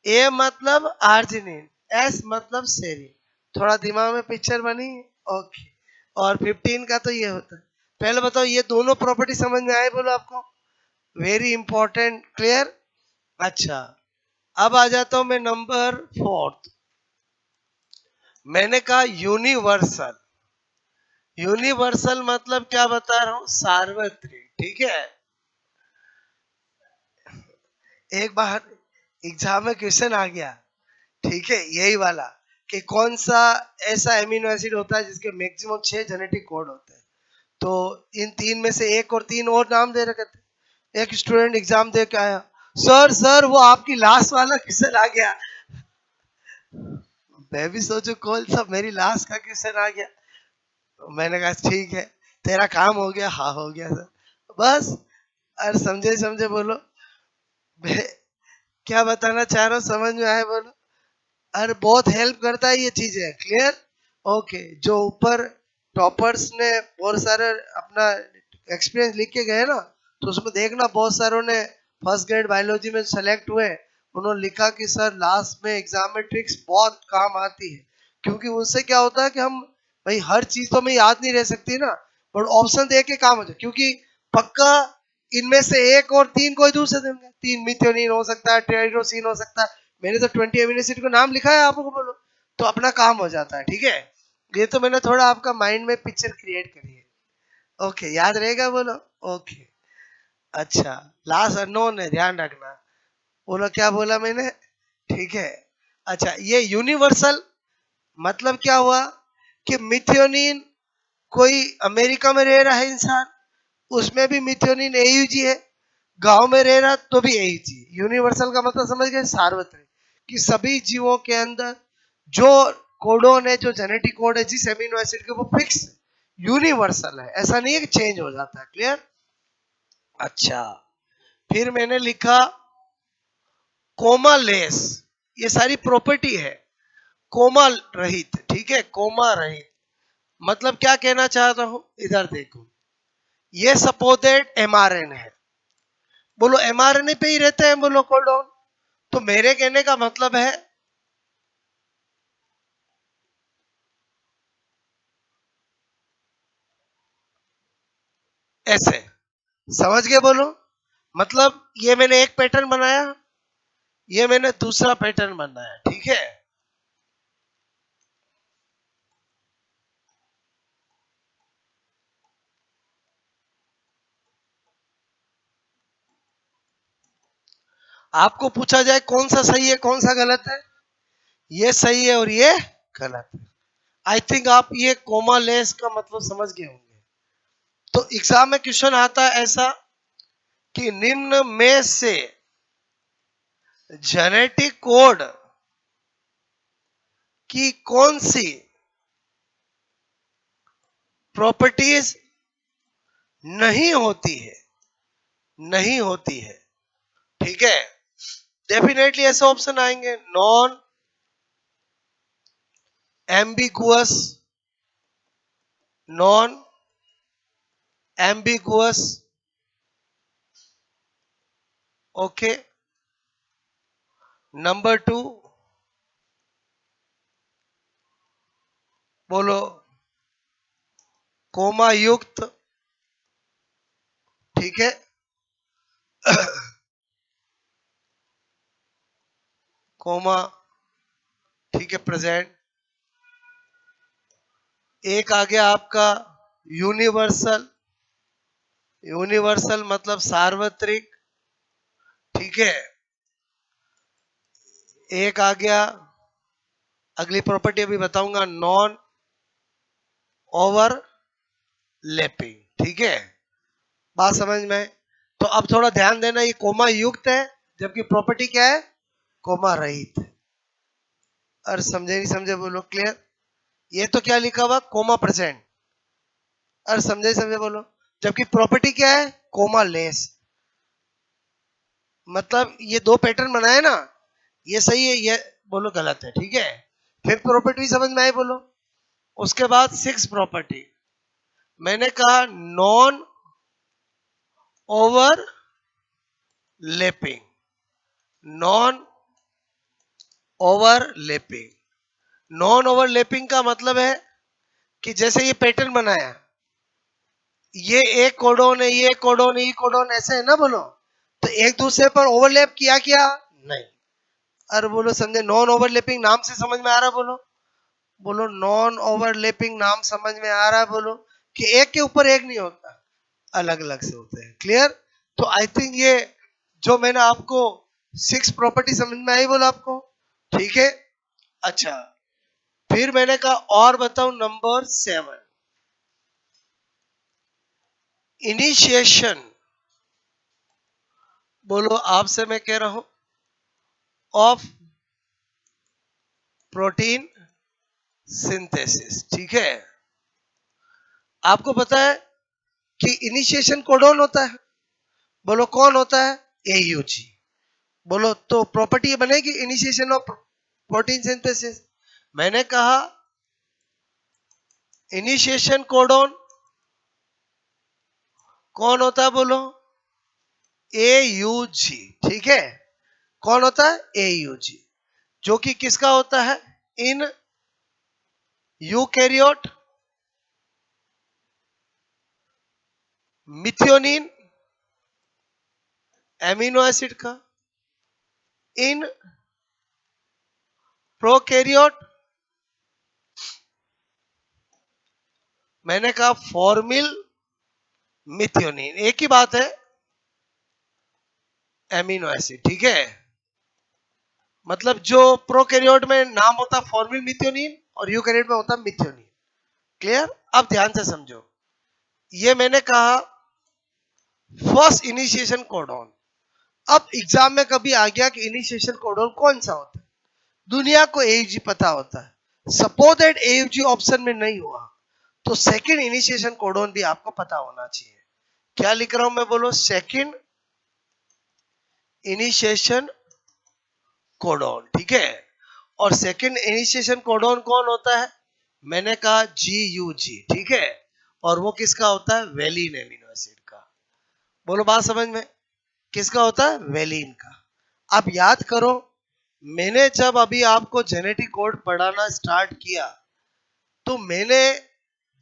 Speaker 1: ए मतलब आर्जिनिन, एस मतलब सेरीन। थोड़ा दिमाग में पिक्चर बनी? ओके। और 15 का तो ये होता है। पहले बताओ ये दोनों प्रॉपर्टी समझ में आए बोलो आपको? Very important, clear? अच्छा, अब आ जाता हूं मैं नंबर 4। मैंने कहा यूनिवर्सल। यूनिवर्सल मतलब क्या बता रहा हूं? सार्वत्रिक, ठीक है। एक बार एग्जाम में क्वेश्चन आ गया, ठीक है, यही वाला, कि कौन सा ऐसा एमिनो एसिड होता है जिसके मैक्सिमम 6 जेनेटिक कोड होते हैं। तो इन 3 में से एक और 3 और नाम दे रखे थे। एक स्टूडेंट एग्जाम दे के आया, सर सर वो आपकी लास्ट वाला क्वेश्चन आ गया। मैं भी सोचू कौन सा मेरी लास्ट का क्वेश्चन आ गया। तो मैंने कहा ठीक है, तेरा काम हो गया। हाँ हो गया सर, बस। और समझे समझे बोलो? मैं क्या बताना चाह रहा हूँ, समझ में आए बोलो? अरे बहुत हेल्प करता है ये चीजें, क्लियर? ओके। जो ऊपर टॉपर्स ने बहुत सारे अपना एक्सपीरियंस लिख के गए ना, तो उसमें देखना बहुत सारों ने फर्स्ट ग्रेड बायोलॉजी में सेलेक्ट हुए। उन्होंने लिखा कि सर लास्ट में एग्जाम में ट्रिक्स बहुत काम आती है, क्योंकि उससे क्या होता है कि हम भाई हर चीज तो हमें याद नहीं रह सकती ना, पर ऑप्शन दे के काम हो जाए। क्योंकि पक्का इनमें से एक और 3 कोई दूसरे देंगे। 3 मिथ्योनिन हो सकता है, टेरिडोसिन हो सकता है। मैंने तो 20 अमीनो एसिड का नाम लिखा है आपको, बोलो तो अपना काम हो जाता है, ठीक है। ये तो मैंने थोड़ा आपका माइंड में पिक्चर क्रिएट करी है। ओके, याद रहेगा बोलो? ओके। अच्छा, लास्ट अननोन है, ध्यान रखना। बोला क्या बोला मैंने? ठीक है। अच्छा, ये यूनिवर्सल मतलब क्या हुआ कि मिथ्योनिन, कोई अमेरिका में रह रहा है इंसान, उसमें भी मिथ्योनिन एयूजी है, गांव में रह रहा तो भी एयूजी। यूनिवर्सल का मतलब समझ गए, सार्वत्रिक, कि सभी जीवों के अंदर जो कोडोन है, जो जेनेटिक कोड है जिस एमिनो एसिड के, वो फिक्स यूनिवर्सल है, ऐसा नहीं है कि चेंज हो जाता है। क्लियर? अच्छा, फिर मैंने लिखा कोमालेस, ये सारी प्रॉपर्टी है कोमा रहित। ठीक है, कोमा रहित मतलब क्या कहना चाहता हूं, इधर देखो, ये सपोर्टेड एमआरएनए है, बोलो एमआरएनए पे ही रहते हैं बोलो कोडोन, तो मेरे कहने का मतलब है ऐसे, समझ गए बोलो? मतलब ये मैंने एक पैटर्न बनाया, ये मैंने दूसरा पैटर्न बनाया। ठीक है, आपको पूछा जाए कौन सा सही है कौन सा गलत है, ये सही है और ये गलत है। आई थिंक आप ये कोमा लेस का मतलब समझ गए होंगे। तो एग्जाम में क्वेश्चन आता है ऐसा कि निम्न में से जेनेटिक कोड की कौन सी प्रॉपर्टीज नहीं होती है, नहीं होती है। ठीक है, डेफिनेटली ऐसे ऑप्शन आएंगे, non ambiguous, non ambiguous, okay. Number two, बोलो कोमा युक्त। ठीक है, कोमा, ठीक है, प्रेजेंट। एक आ गया आपका यूनिवर्सल, यूनिवर्सल मतलब सार्वत्रिक। ठीक है, एक आ गया, अगली प्रॉपर्टी अभी बताऊंगा, नॉन ओवरलैपिंग। ठीक है, बात समझ में? तो अब थोड़ा ध्यान देना, ये कोमा युक्त है जबकि प्रॉपर्टी क्या है, कोमा रहित। और समझे नहीं समझे बोलो, क्लियर? ये तो क्या लिखा हुआ, कोमा प्रेजेंट। और समझे समझे बोलो, जबकि प्रॉपर्टी क्या है, कोमा लेस। मतलब ये दो पैटर्न बनाए ना, ये सही है, ये बोलो गलत है। ठीक है, फिर प्रॉपर्टी समझ में आई बोलो। उसके बाद सिक्स प्रॉपर्टी, मैंने कहा non overlapping, non overlapping. Non overlapping का मतलब है कि जैसे ये पैटर्न बनाया, ये एक कोडोन है, ये कोडोन, ये कोडोन, ऐसे है ना बोलो, तो एक दूसरे पर ओवरलैप किया क्या, नहीं। अरे बोलो समझे, नॉन ओवरलैपिंग नाम से समझ में आ रहा है बोलो, बोलो नॉन ओवरलैपिंग नाम समझ में आ रहा है बोलो, कि एक के ऊपर एक नहीं होता, अलग अलग से होते हैं। क्लियर? तो आई थिंक ये जो मैंने आपको सिक्स प्रॉपर्टी समझ में आई बोलो आपको? ठीक है। अच्छा, फिर मैंने कहा और बताओ नंबर 7, इनिशिएशन, बोलो आपसे मैं कह रहा हूं, ऑफ प्रोटीन सिंथेसिस। ठीक है, आपको पता है कि इनिशिएशन कोडोन होता है, बोलो कौन होता है, एयूजी। बोलो तो प्रॉपर्टी बनेगी इनिशिएशन ऑफ प्रोटीन सिंथेसिस। मैंने कहा इनिशिएशन कोडोन कौन होता है बोलो, एयूजी। ठीक है, कौन होता है, एयूजी, जो कि किसका होता है, इन यूकैरियोट मिथियोनिन एमिनो एसिड का, इन प्रोकैरियोट मैंने कहा फॉर्मिल मिथियोनिन, एक ही बात है, एमिनो एसिड। ठीक है, मतलब जो प्रोकैरियोट में नाम होता है फॉर्मिल मिथ्योनिन और यूकैरियोट में होता है मिथ्योनिन। क्लियर? अब ध्यान से समझो, ये मैंने कहा फर्स्ट इनिशिएशन कोडॉन। अब एग्जाम में कभी आ गया कि इनिशिएशन कोडॉन कौन सा होता है, दुनिया को एयूजी पता होता है। सपोज दैट एयूजी ऑप्शन में नहीं हुआ तो सेकंड इनिशिएशन कोडॉन भी आपको पता होना चाहिए। क्या लिख रहा हूं मैं, बोलो, सेकंड इनिशिएशन कोडॉन। ठीक है, और सेकंड इनिशिएशन कोडॉन कौन होता है, मैंने कहा GUG। ठीक है, और वो किसका होता है, वेलिन एमिनो एसिड का। बोलो बात समझ में, किसका होता है, वेलिन का। अब याद करो, मैंने जब अभी आपको जेनेटिक कोड पढ़ाना स्टार्ट किया तो मैंने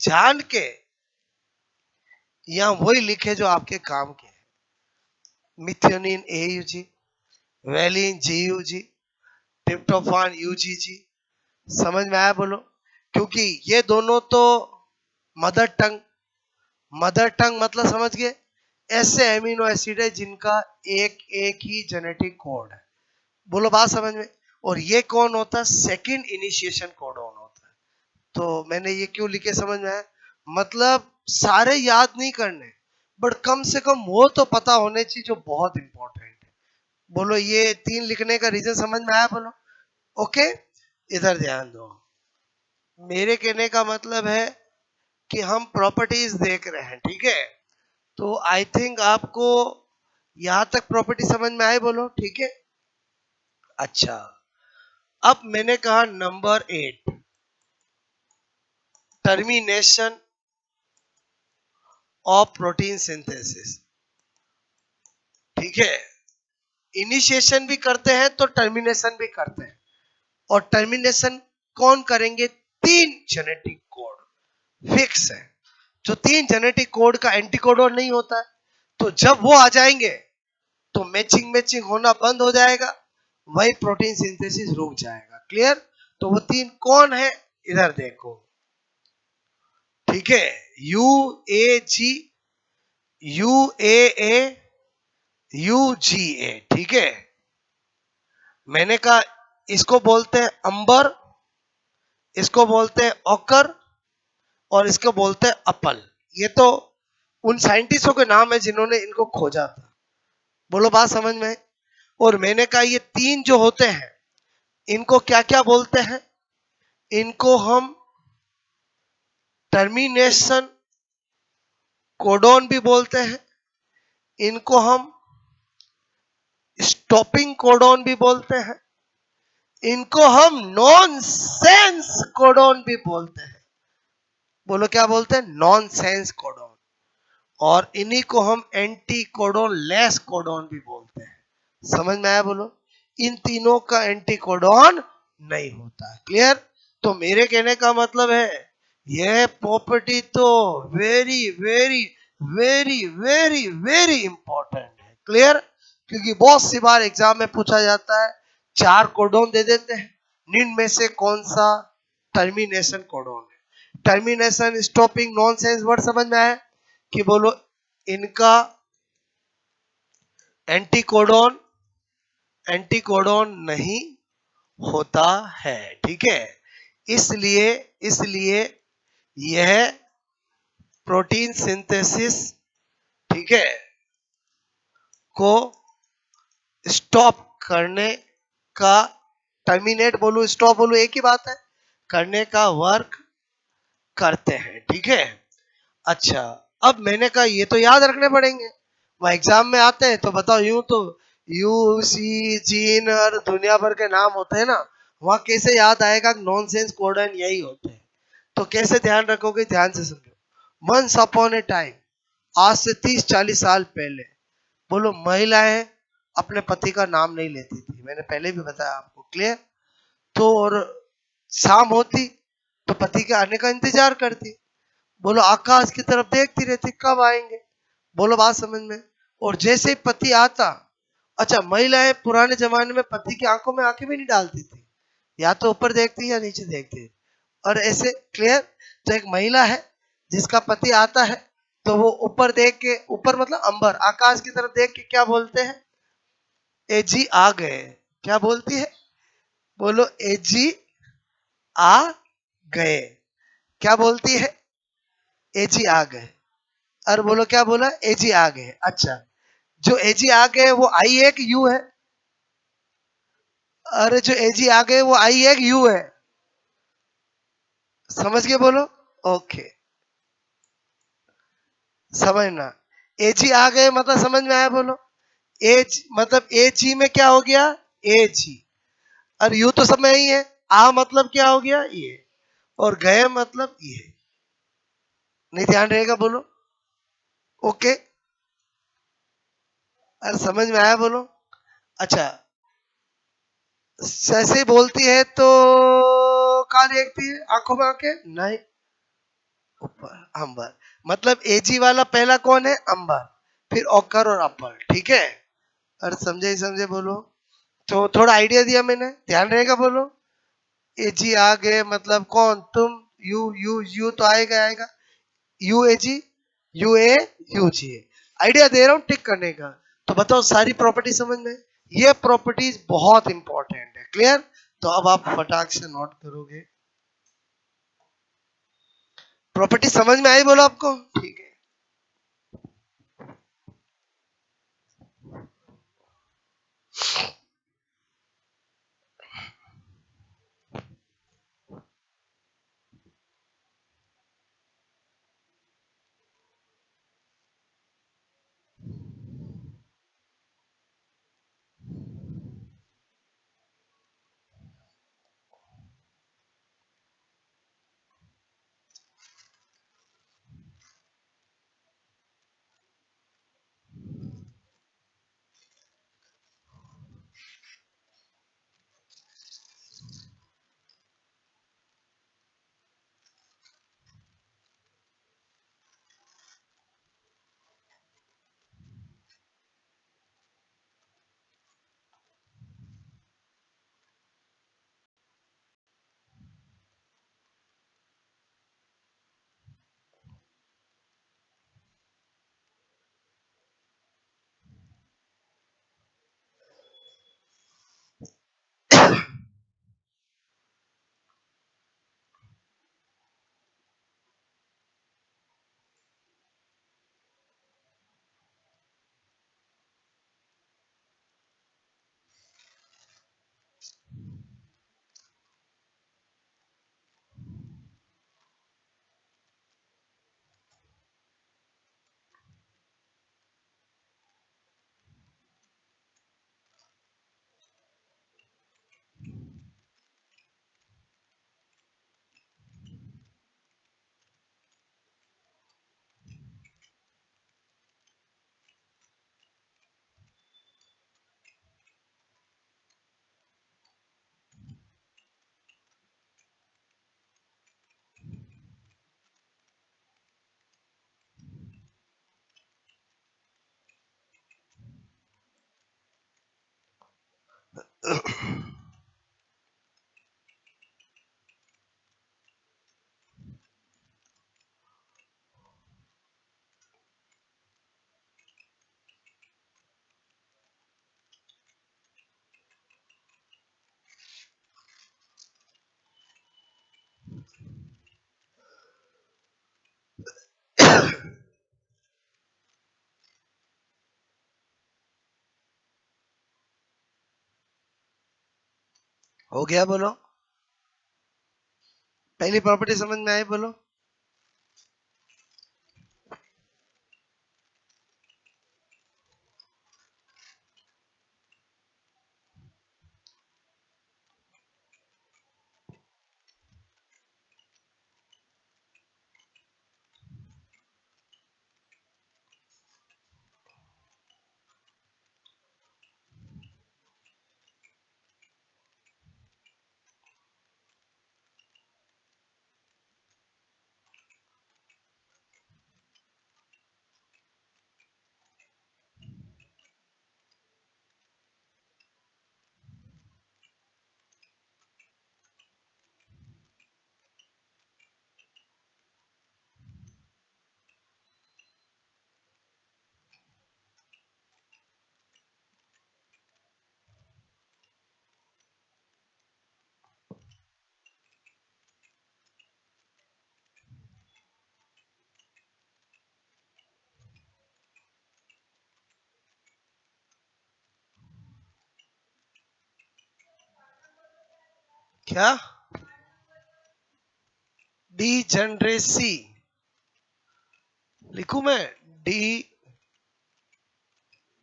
Speaker 1: जान के यहां वही लिखे जो आपके काम के, methionine AUG, valine GUG, tryptophan UGG। समझ में आया, बोलो? क्योंकि ये दोनों तो मदर टंग, मदर टंग मतलब समझ गए, ऐसे एमिनो एसिड है जिनका एक एक ही जेनेटिक कोड है। बोलो बात समझ में। और ये कौन होता है, सेकंड इनिशिएशन कोडॉन होता है। तो मैंने ये क्यों लिखे समझ में आया, मतलब सारे याद नहीं करने, बट कम से कम वो तो पता होने चाहिए जो बहुत इंपॉर्टेंट है। बोलो ये 3 लिखने का रीजन समझ में आया, बोलो? ओके, इधर ध्यान दो। मेरे कहने का मतलब है कि हम प्रॉपर्टीज देख रहे हैं, ठीक है? तो आई थिंक आपको यहां तक प्रॉपर्टी समझ में आए, बोलो? ठीक है, अच्छा। अब मैंने कहा number 8, termination of protein synthesis. ठीक है, इनिशिएशन भी करते हैं तो टर्मिनेशन भी करते हैं, और टर्मिनेशन कौन करेंगे, 3 जेनेटिक कोड फिक्स है। जो 3 जेनेटिक कोड का एंटीकोडोन नहीं होता है, तो जब वो आ जाएंगे तो मैचिंग मैचिंग होना बंद हो जाएगा, वही प्रोटीन सिंथेसिस रुक जाएगा। क्लियर? तो वो 3 कौन है, इधर देखो। ठीक है, UAG, UAA, UGA। ठीक है, मैंने कहा इसको बोलते हैं अंबर, इसको बोलते हैं ओकर, और इसको बोलते हैं अपल। ये तो उन साइंटिस्टों के नाम है जिन्होंने इनको खोजा था। बोलो बात समझ में? और मैंने कहा ये 3 जो होते हैं इनको क्या क्या बोलते हैं, इनको हम टर्मिनेशन कोडॉन भी बोलते हैं, इनको हम स्टॉपिंग कोडॉन भी बोलते हैं, इनको हम नॉनसेंस कोडॉन भी बोलते हैं। बोलो क्या बोलते हैं, नॉनसेंस कोडॉन। और इन्हीं को हम एंटी कोडॉन लेस कोडॉन भी बोलते हैं। समझ में आया, बोलो? इन तीनों का एंटी कोडॉन नहीं होता है। क्लियर? तो मेरे कहने का मतलब है यह प्रॉपर्टी तो very very very very very important है। क्लियर? क्योंकि बहुत सी बार एग्जाम में पूछा जाता है, 4 कोडॉन दे देते हैं, निम्न में से कौन सा टर्मिनेशन कोडॉन है। टर्मिनेशन, स्टॉपिंग, नॉनसेंस वर्ड समझ में आया कि बोलो इनका एंटीकोडॉन नहीं होता है। ठीक है, इसलिए इसलिए यह प्रोटीन सिंथेसिस, ठीक है, को स्टॉप करने का, टर्मिनेट बोलूं स्टॉप बोलूं एक ही बात है, करने का वर्क करते हैं। ठीक है, अच्छा। अब मैंने कहा ये तो याद रखने पड़ेंगे, वह एग्जाम में आते हैं तो बताओ, यूं तो UC, जीन और दुनिया भर के नाम होते हैं ना, वहां कैसे याद आएगा नॉनसेंस कोडन यही होते हैं। तो कैसे ध्यान रखोगे, ध्यान से समझो। वंस अपॉन ए टाइम, आज से 30-40 साल पहले, बोलो, महिलाएं अपने पति का नाम नहीं लेती थी, मैंने पहले भी बताया आपको। क्लियर? तो और शाम होती तो पति के आने का इंतजार करती, बोलो आकाश की तरफ देखती रहती कब आएंगे। बोलो बात समझ में? और जैसे ही पति आता, अच्छा, महिलाएं पुराने जमाने में पति की आंखों में आंखें भी नहीं डालती थी, या तो ऊपर देखती या नीचे देखती, और ऐसे। क्लियर? तो एक महिला है जिसका पति आता है तो वो ऊपर देख के, ऊपर मतलब अंबर, आकाश की तरफ देख के क्या बोलते हैं, ए जी आ गए। क्या बोलती है, बोलो एजी आ गए। क्या बोलती है? एजी आ गए। और बोलो क्या बोला? एजी आ गए। अच्छा, जो एजी आ गए वो आई है कि यू है? अरे जो एजी आ गए वो आई है कि यू है? समझ के बोलो। ओके, समझना। एजी आ गए मतलब समझ में आया? बोलो। एज मतलब एजी में क्या हो गया? एजी। और यू तो सब में ही है। आ मतलब क्या हो गया? ये। और गए मतलब ये। नहीं ध्यान रहेगा? बोलो। ओके। अरे समझ में आया? बोलो। अच्छा, ऐसे ही बोलती है तो कहाँ देखती है? आंखों में आके नहीं, ऊपर। अंबर। मतलब एजी वाला पहला कौन है? अंबर। फिर ओकर और अपर। ठीक है? अरे समझे ही समझे? बोलो। तो थोड़ा आइडिया दिया मैंने, ध्यान रहेगा? बोलो। एजी आ गए मतलब कौन? तुम। यू तो आएगा आएगा। U A G, U A, U G. Idea दे रहा हूं टिक करने का। तो बताओ सारी प्रॉपर्टी समझ में? ये प्रॉपर्टीज बहुत इंपॉर्टेंट है। क्लियर? तो अब आप फटाक से नोट करोगे। प्रॉपर्टी समझ में आई? बोलो आपको। ठीक है, हो गया? बोलो। पहली प्रॉपर्टी समझ में आई? बोलो। क्या? डीजेनरेसी लिखूं मैं? डी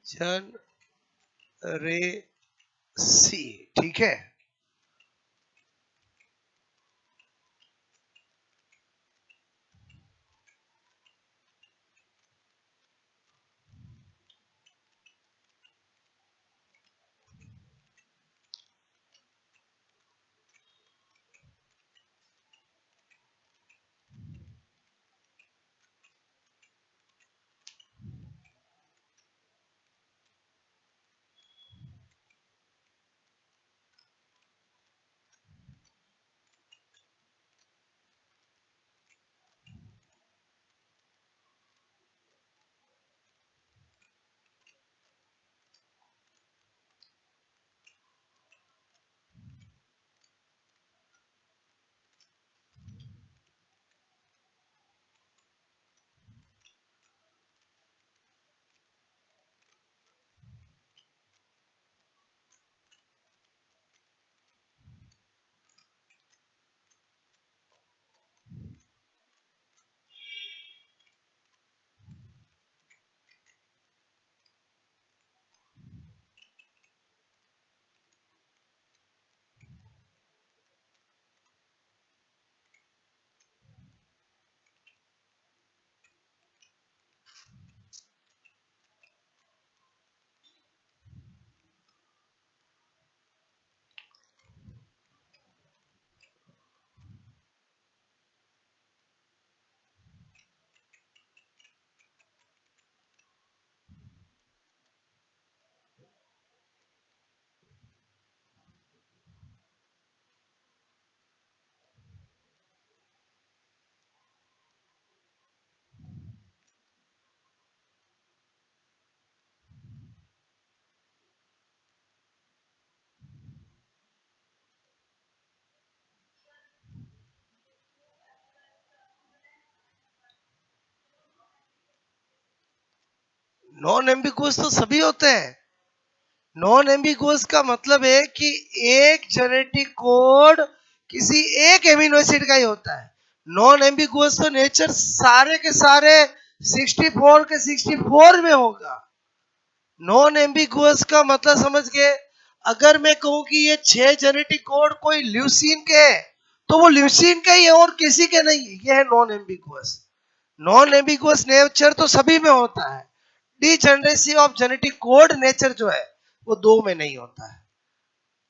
Speaker 1: जनरेसी, ठीक है। नॉन एम्बिगुअस तो सभी होते हैं। नॉन एम्बिगुअस का मतलब है कि एक जेनेटिक कोड किसी एक एमिनो एसिड का ही होता है। नॉन एम्बिगुअस तो नेचर सारे के सारे 64 के 64 में होगा। नॉन एम्बिगुअस का मतलब समझ गए? अगर मैं कहूं कि ये 6 जेनेटिक कोड कोई ल्यूसीन के है, तो वो ल्यूसीन के ही है और किसी के नहीं है। ये है non ambiguous. Non ambiguous nature तो सभी में होता है। Degeneracy of genetic code nature जो है वो दो में नहीं होता है।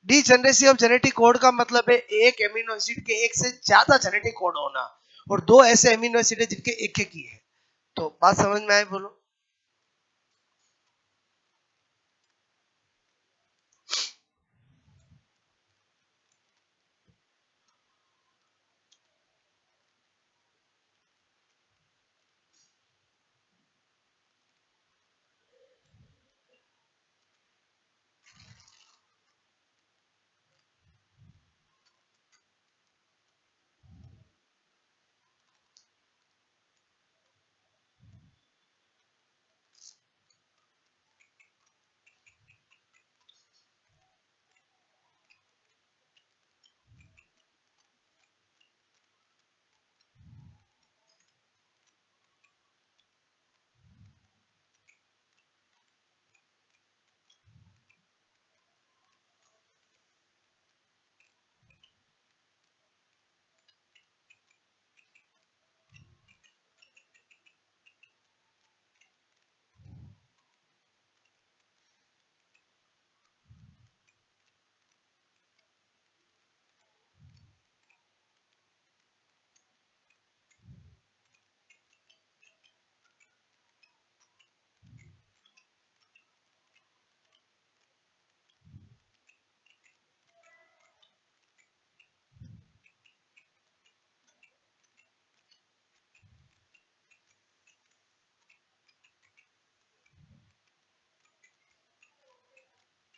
Speaker 1: डीजेनरेसी ऑफ जेनेटिक कोड का मतलब है एक एमिनो एसिड के एक से ज्यादा जेनेटिक कोड होना, और दो ऐसे एमिनो एसिड है जिनके एक एक ही है। तो बात समझ में आई? बोलो।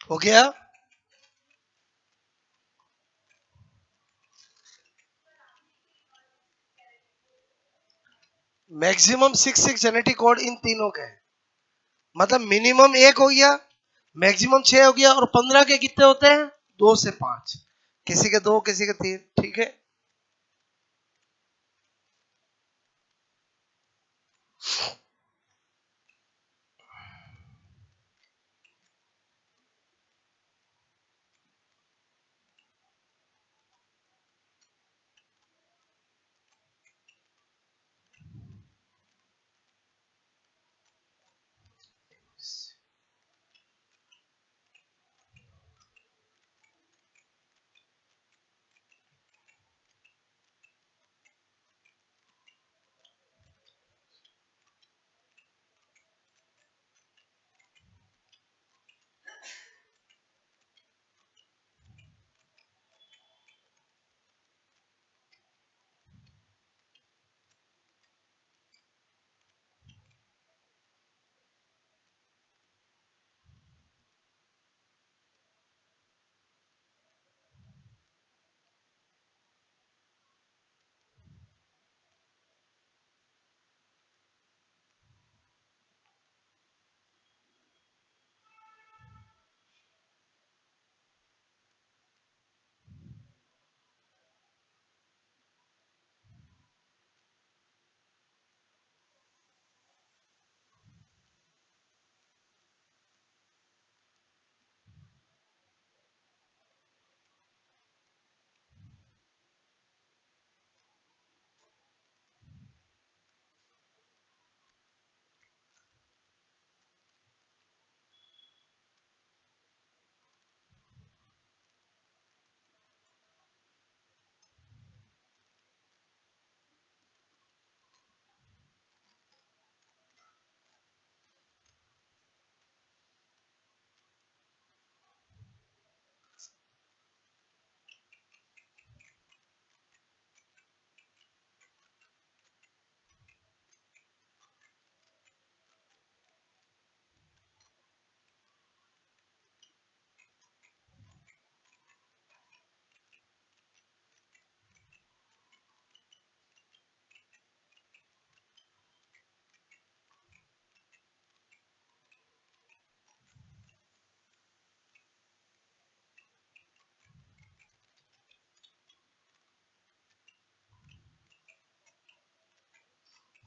Speaker 1: हो गया? मैक्सिमम 6 जेनेटिक कोड इन तीनों के हैं। मतलब मिनिमम एक हो गया, मैक्सिमम 6 हो गया, और 15 के कितने होते हैं? 2 से 5। किसी के 2 किसी के 3, ठीक है।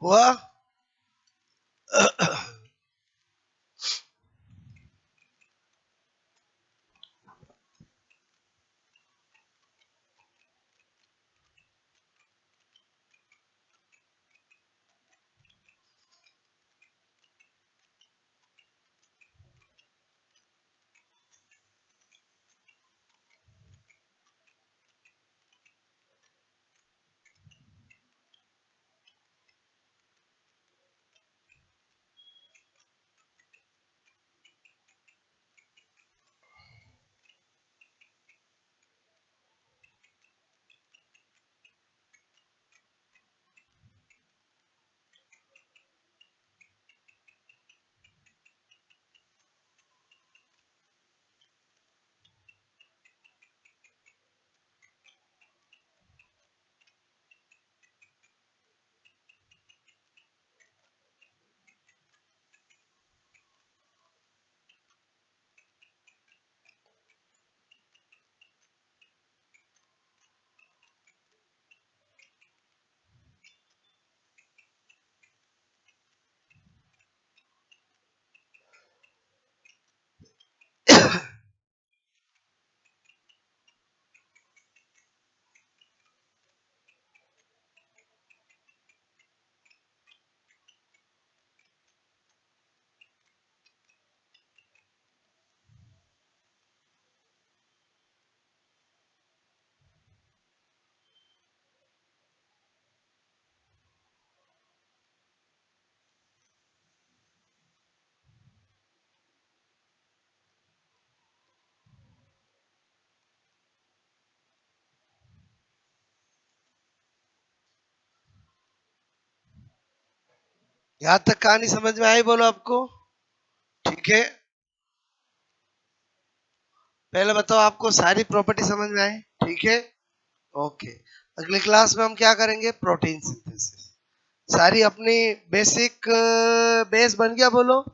Speaker 1: हुआ? यहाँ तक कहानी समझ में आई? बोलो आपको, ठीक है। पहले बताओ, आपको सारी प्रॉपर्टी समझ में आई? ठीक है, ओके। अगली क्लास में हम क्या करेंगे? Protein synthesis. सारी अपनी बेसिक बेस बन गया? बोलो।